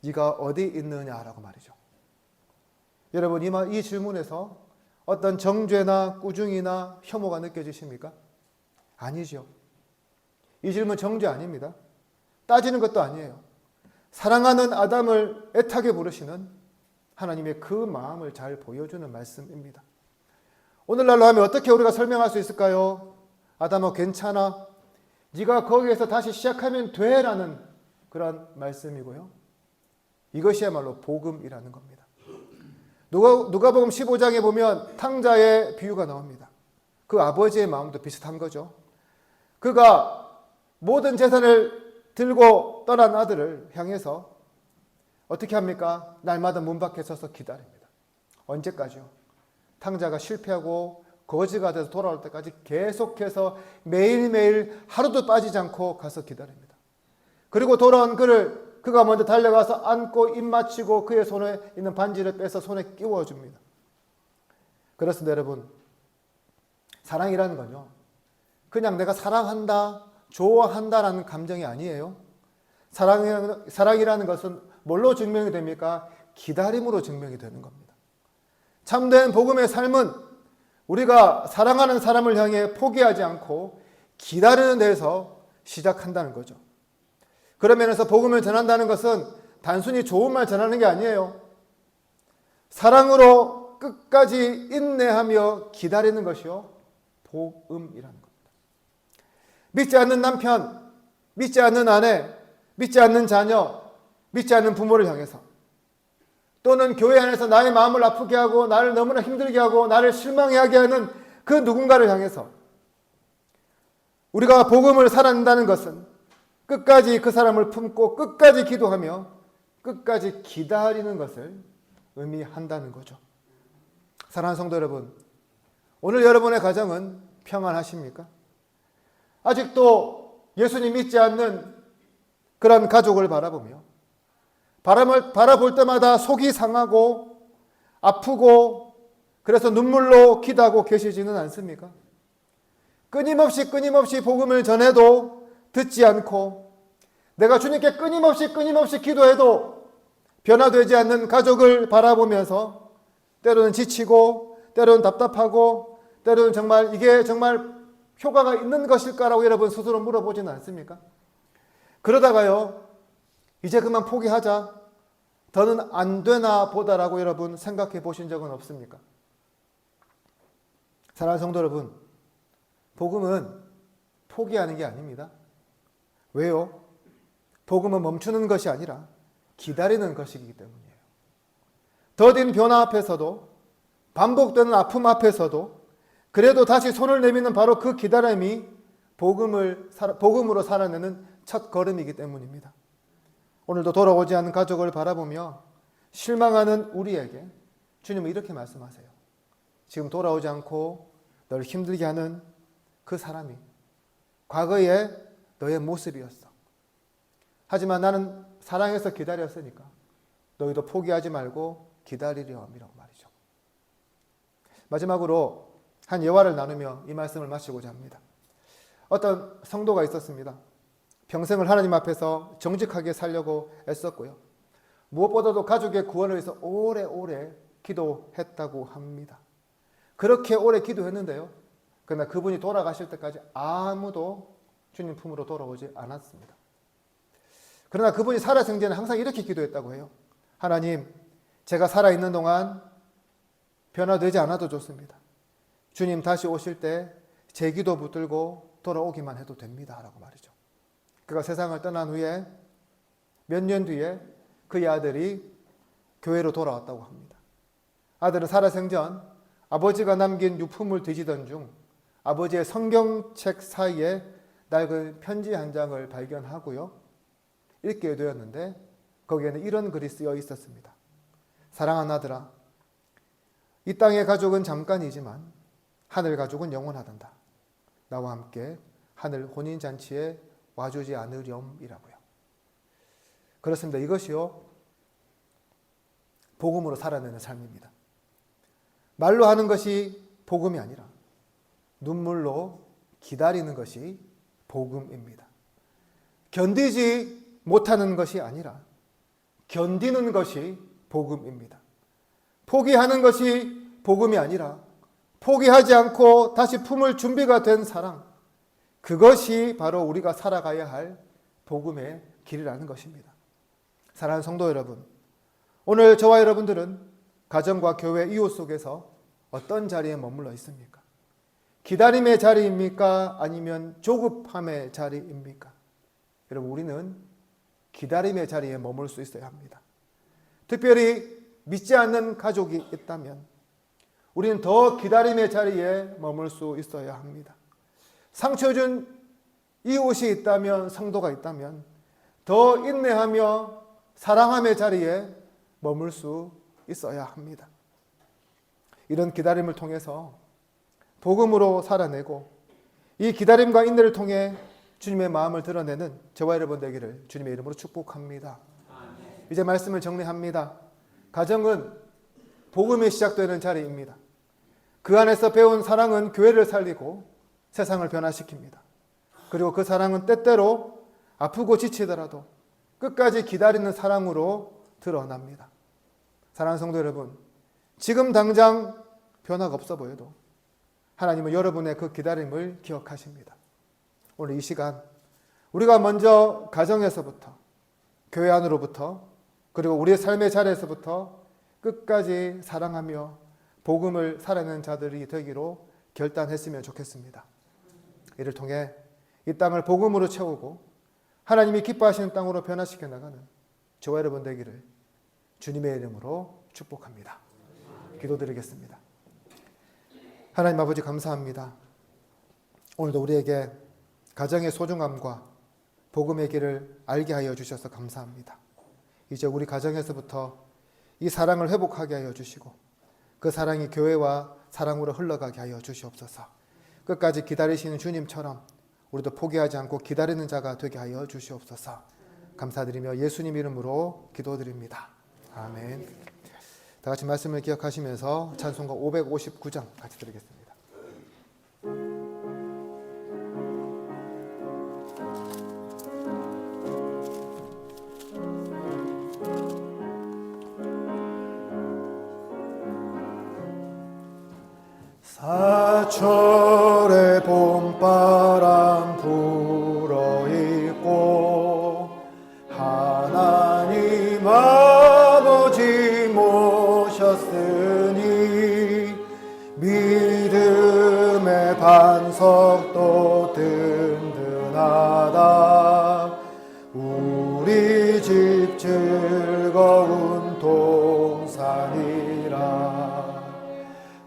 네가 어디 있느냐라고 말이죠. 여러분, 이 질문에서 어떤 정죄나 꾸중이나 혐오가 느껴지십니까? 아니죠. 이 질문 정죄 아닙니다. 따지는 것도 아니에요. 사랑하는 아담을 애타게 부르시는 하나님의 그 마음을 잘 보여주는 말씀입니다. 오늘날로 하면 어떻게 우리가 설명할 수 있을까요? 아담아 괜찮아? 네가 거기에서 다시 시작하면 돼 라는 그런 말씀이고요. 이것이야말로 복음이라는 겁니다. 누가복음 15장에 보면 탕자의 비유가 나옵니다. 그 아버지의 마음도 비슷한 거죠. 그가 모든 재산을 들고 떠난 아들을 향해서 어떻게 합니까? 날마다 문 밖에 서서 기다립니다. 언제까지요? 탕자가 실패하고 거지가 돼서 돌아올 때까지 계속해서 매일매일 하루도 빠지지 않고 가서 기다립니다. 그리고 돌아온 그가 먼저 달려가서 안고 입 맞추고 그의 손에 있는 반지를 빼서 손에 끼워줍니다. 그렇습니다, 여러분. 사랑이라는 건요, 그냥 내가 사랑한다, 좋아한다라는 감정이 아니에요. 사랑이라는 것은 뭘로 증명이 됩니까? 기다림으로 증명이 되는 겁니다. 참된 복음의 삶은 우리가 사랑하는 사람을 향해 포기하지 않고 기다리는 데서 시작한다는 거죠. 그런 면에서 복음을 전한다는 것은 단순히 좋은 말 전하는 게 아니에요. 사랑으로 끝까지 인내하며 기다리는 것이요, 복음이라는 겁니다. 믿지 않는 남편, 믿지 않는 아내, 믿지 않는 자녀, 믿지 않는 부모를 향해서, 또는 교회 안에서 나의 마음을 아프게 하고 나를 너무나 힘들게 하고 나를 실망하게 하는 그 누군가를 향해서 우리가 복음을 살아낸다는 것은 끝까지 그 사람을 품고 끝까지 기도하며 끝까지 기다리는 것을 의미한다는 거죠. 사랑하는 성도 여러분, 오늘 여러분의 가정은 평안하십니까? 아직도 예수님 믿지 않는 그런 가족을 바라보며 바람을 바라볼 때마다 속이 상하고 아프고 그래서 눈물로 기도하고 계시지는 않습니까? 끊임없이 복음을 전해도 듣지 않고 내가 주님께 끊임없이 기도해도 변화되지 않는 가족을 바라보면서 때로는 지치고 때로는 답답하고 때로는 정말 이게 정말 효과가 있는 것일까라고 여러분 스스로 물어보지는 않습니까? 그러다가요, 이제 그만 포기하자, 더는 안 되나 보다라고 여러분 생각해 보신 적은 없습니까? 사랑하는 성도 여러분, 복음은 포기하는 게 아닙니다. 왜요? 복음은 멈추는 것이 아니라 기다리는 것이기 때문이에요. 더딘 변화 앞에서도 반복되는 아픔 앞에서도 그래도 다시 손을 내미는 바로 그 기다림이 복음으로 살아내는 첫 걸음이기 때문입니다. 오늘도 돌아오지 않는 가족을 바라보며 실망하는 우리에게 주님은 이렇게 말씀하세요. 지금 돌아오지 않고 너를 힘들게 하는 그 사람이 과거에 너의 모습이었어. 하지만 나는 사랑해서 기다렸으니까 너희도 포기하지 말고 기다리려 함이라고 말이죠. 마지막으로 한 예화를 나누며 이 말씀을 마치고자 합니다. 어떤 성도가 있었습니다. 평생을 하나님 앞에서 정직하게 살려고 애썼고요. 무엇보다도 가족의 구원을 위해서 오래오래 기도했다고 합니다. 그렇게 오래 기도했는데요. 그러나 그분이 돌아가실 때까지 아무도 주님 품으로 돌아오지 않았습니다. 그러나 그분이 살아생전에 항상 이렇게 기도했다고 해요. 하나님, 제가 살아있는 동안 변화되지 않아도 좋습니다. 주님 다시 오실 때 제 기도 붙들고 돌아오기만 해도 됩니다. 라고 말이죠. 그가 세상을 떠난 후에 몇 년 뒤에 그의 아들이 교회로 돌아왔다고 합니다. 아들은 살아생전 아버지가 남긴 유품을 뒤지던 중 아버지의 성경책 사이에 낡은 편지 한 장을 발견하고요. 읽게 되었는데 거기에는 이런 글이 쓰여 있었습니다. 사랑하는 아들아, 이 땅의 가족은 잠깐이지만 하늘 가족은 영원하단다. 나와 함께 하늘 혼인잔치에 와주지 않으렴이라고요. 그렇습니다. 이것이요, 복음으로 살아내는 삶입니다. 말로 하는 것이 복음이 아니라 눈물로 기다리는 것이 복음입니다. 견디지 못하는 것이 아니라 견디는 것이 복음입니다. 포기하는 것이 복음이 아니라 포기하지 않고 다시 품을 준비가 된 사랑, 그것이 바로 우리가 살아가야 할 복음의 길이라는 것입니다. 사랑하는 성도 여러분, 오늘 저와 여러분들은 가정과 교회, 이웃 속에서 어떤 자리에 머물러 있습니까? 기다림의 자리입니까? 아니면 조급함의 자리입니까? 여러분, 우리는 기다림의 자리에 머물 수 있어야 합니다. 특별히 믿지 않는 가족이 있다면 우리는 더 기다림의 자리에 머물 수 있어야 합니다. 상처 준 이웃이 있다면, 성도가 있다면 더 인내하며 사랑함의 자리에 머물 수 있어야 합니다. 이런 기다림을 통해서 복음으로 살아내고 이 기다림과 인내를 통해 주님의 마음을 드러내는 저와 여러분 되기를 주님의 이름으로 축복합니다. 이제 말씀을 정리합니다. 가정은 복음이 시작되는 자리입니다. 그 안에서 배운 사랑은 교회를 살리고 세상을 변화시킵니다. 그리고 그 사랑은 때때로 아프고 지치더라도 끝까지 기다리는 사랑으로 드러납니다. 사랑하는 성도 여러분, 지금 당장 변화가 없어 보여도 하나님은 여러분의 그 기다림을 기억하십니다. 오늘 이 시간 우리가 먼저 가정에서부터, 교회 안으로부터, 그리고 우리의 삶의 자리에서부터 끝까지 사랑하며 복음을 살아내는 자들이 되기로 결단했으면 좋겠습니다. 이를 통해 이 땅을 복음으로 채우고 하나님이 기뻐하시는 땅으로 변화시켜 나가는 저와 여러분 되기를 주님의 이름으로 축복합니다. 기도드리겠습니다. 하나님 아버지 감사합니다. 오늘도 우리에게 가정의 소중함과 복음의 길을 알게 하여 주셔서 감사합니다. 이제 우리 가정에서부터 이 사랑을 회복하게 하여 주시고 그 사랑이 교회와 사랑으로 흘러가게 하여 주시옵소서. 끝까지 기다리시는 주님처럼 우리도 포기하지 않고 기다리는 자가 되게 하여 주시옵소서. 감사드리며 예수님 이름으로 기도드립니다. 아멘. 다 같이 말씀을 기억하시면서 찬송가 559장 같이 드리겠습니다. 사철의 봄바람 불어있고 하나님 아버지 모셨으니 믿음의 반석도 든든하다. 우리 집 즐거운 동산이라.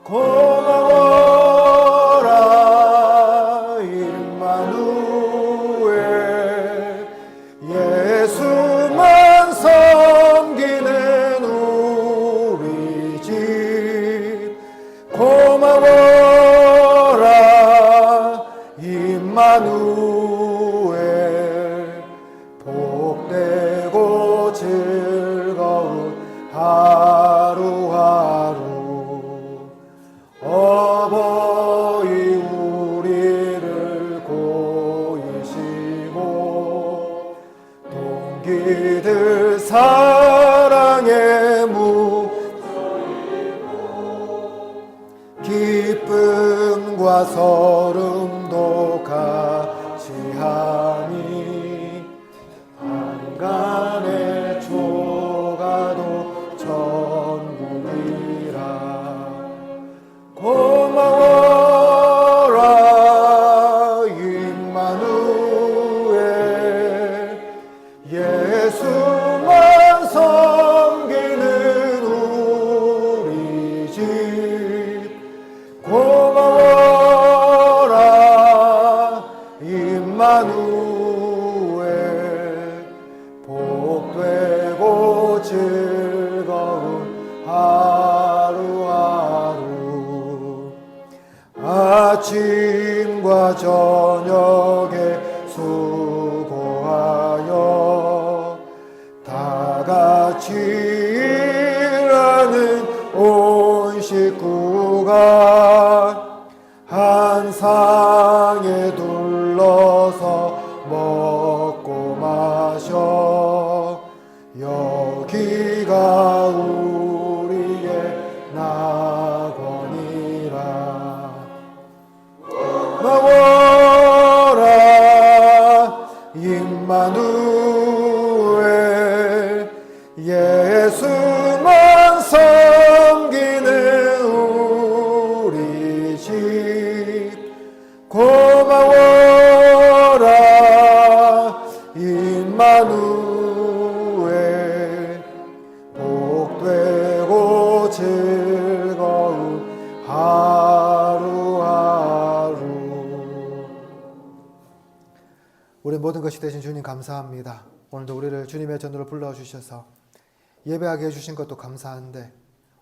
고마워라 임마누엘. 예수만 섬기는 우리 집. 고마워라 임마누엘. 복되고 즐거운 하루하루. 어버이 우리를 고이시고 동기들 사랑에 묻혀있고 기쁨과 서름도 같이 하니 한간의 조가도 천국이라. 고마워라 임마누엘. 예수만 섬기는 우리 집. 고마워라 임마누엘. 복되고 즐거운 하루하루. 아침과 저녁에 수고하여 다 같이 일하는 온 식구가 한 상에 둘러서 먹고 마셔. 여기가 우리의 낙원이라. 고마워라 임마누엘. 예수만 섬기는 우리 집. 고마워라 임마누엘. 복되고 즐거운 하루하루. 우리 모든 것이 되신 주님 감사합니다. 오늘도 우리를 주님의 전으로 불러주셔서 예배하게 해주신 것도 감사한데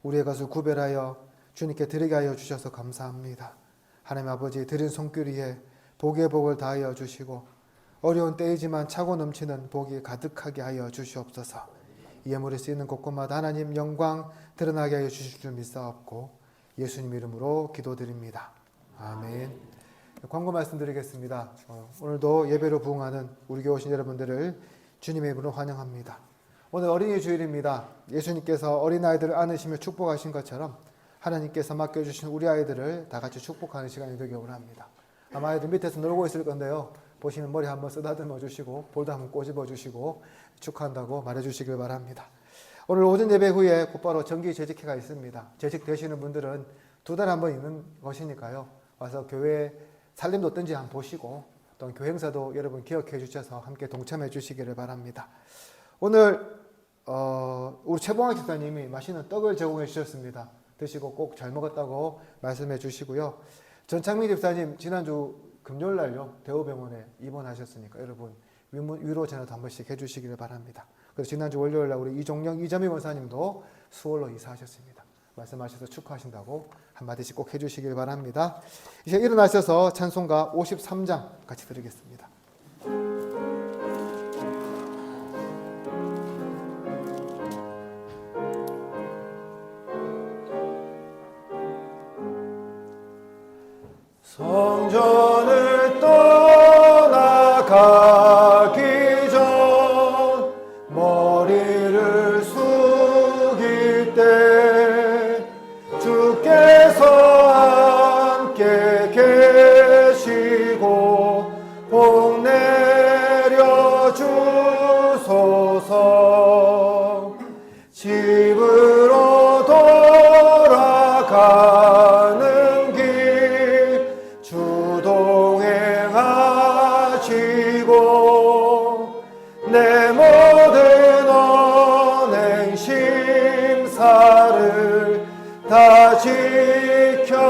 우리의 것을 구별하여 주님께 드리게 하여 주셔서 감사합니다. 하나님 아버지, 드린 손길 위에 복의 복을 다하여 주시고 어려운 때이지만 차고 넘치는 복이 가득하게 하여 주시옵소서. 이 예물이 쓰이는 곳곳마다 하나님 영광 드러나게 하여 주실 줄 믿사옵고 예수님 이름으로 기도드립니다. 아멘. 광고 말씀드리겠습니다. 오늘도 예배로 부응하는 우리 교회 오신 여러분들을 주님의 이름으로 환영합니다. 오늘 어린이 주일입니다. 예수님께서 어린아이들을 안으시며 축복하신 것처럼 하나님께서 맡겨주신 우리 아이들을 다 같이 축복하는 시간이 되길 원합니다. 아마 아이들 밑에서 놀고 있을 건데요. 보시면 머리 한번 쓰다듬어 주시고 볼도 한번 꼬집어 주시고 축하한다고 말해 주시길 바랍니다. 오늘 오전 예배 후에 곧바로 정기 재직회가 있습니다. 재직되시는 분들은 2달에 한 번 있는 것이니까요. 와서 교회 살림도 어떤지 한번 보시고 또 교회 행사도 여러분 기억해 주셔서 함께 동참해 주시기를 바랍니다. 오늘 우리 최봉학 집사님이 맛있는 떡을 제공해 주셨습니다. 드시고 꼭 잘 먹었다고 말씀해 주시고요. 전창민 집사님 지난주 금요일 날요 대우병원에 입원하셨으니까 여러분 위로 전화도 한 번씩 해주시기를 바랍니다. 그래서 지난주 월요일 날 우리 이종영 이점희 원사님도 수월로 이사하셨습니다. 말씀하셔서 축하하신다고 한마디씩 꼭 해주시길 바랍니다. 이제 일어나셔서 찬송가 53장 같이 드리겠습니다. 성전을 떠나가기 전 머리를 숙일 때 주께서 함께 계시고 복 내려 주소서. 집으로 돌아가는 길 주동행하시고 내 모든 언행 심사를 다 지켜주소서.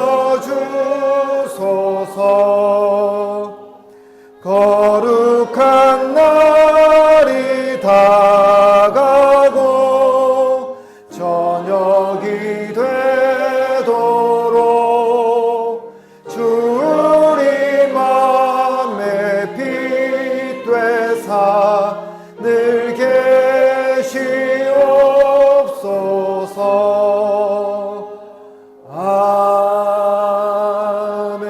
거룩한 날이 다가고 저녁이 되도록 주 우리 맘에 빛 되사 늘 계시옵소서. 아멘.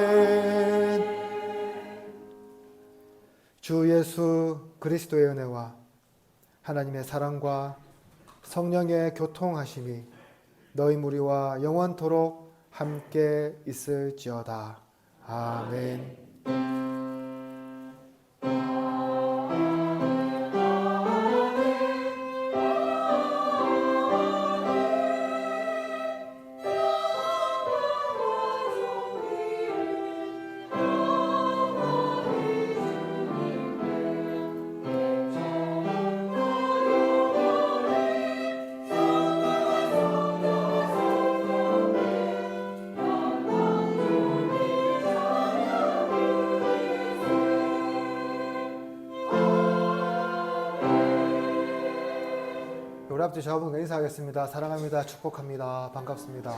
주 예수 그리스도의 은혜와 하나님의 사랑과 성령의 교통하심이 너희 무리와 영원토록 함께 있을지어다. 아멘. 우리 아버지 저하고 인사하겠습니다. 사랑합니다. 축복합니다. 반갑습니다.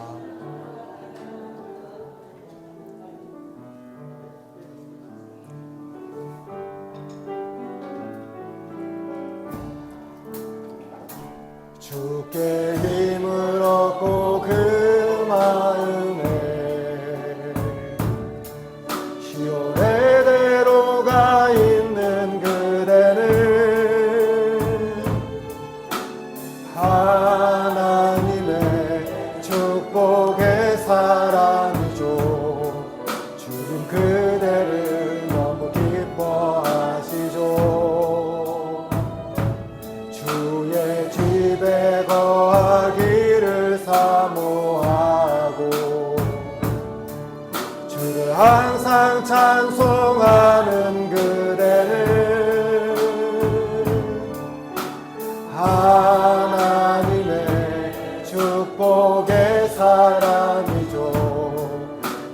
주께 힘을 얻고 그 마음에 시온의 대로가 있는 그대는 하나님의 축복의 사람이죠. 주님 그대를 너무 기뻐하시죠. 주의 집에 거하기를 사모하고 주를 항상 찬송하는 그대는 하나님의 축복의 사람이죠.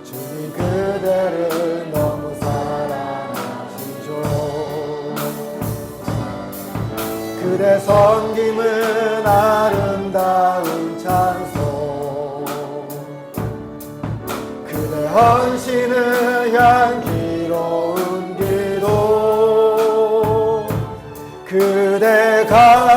주님 그대를 너무 사랑하시죠. 그대 섬김은 아름다운 찬송, 그대 헌신은 향기로운 기도, 그대 가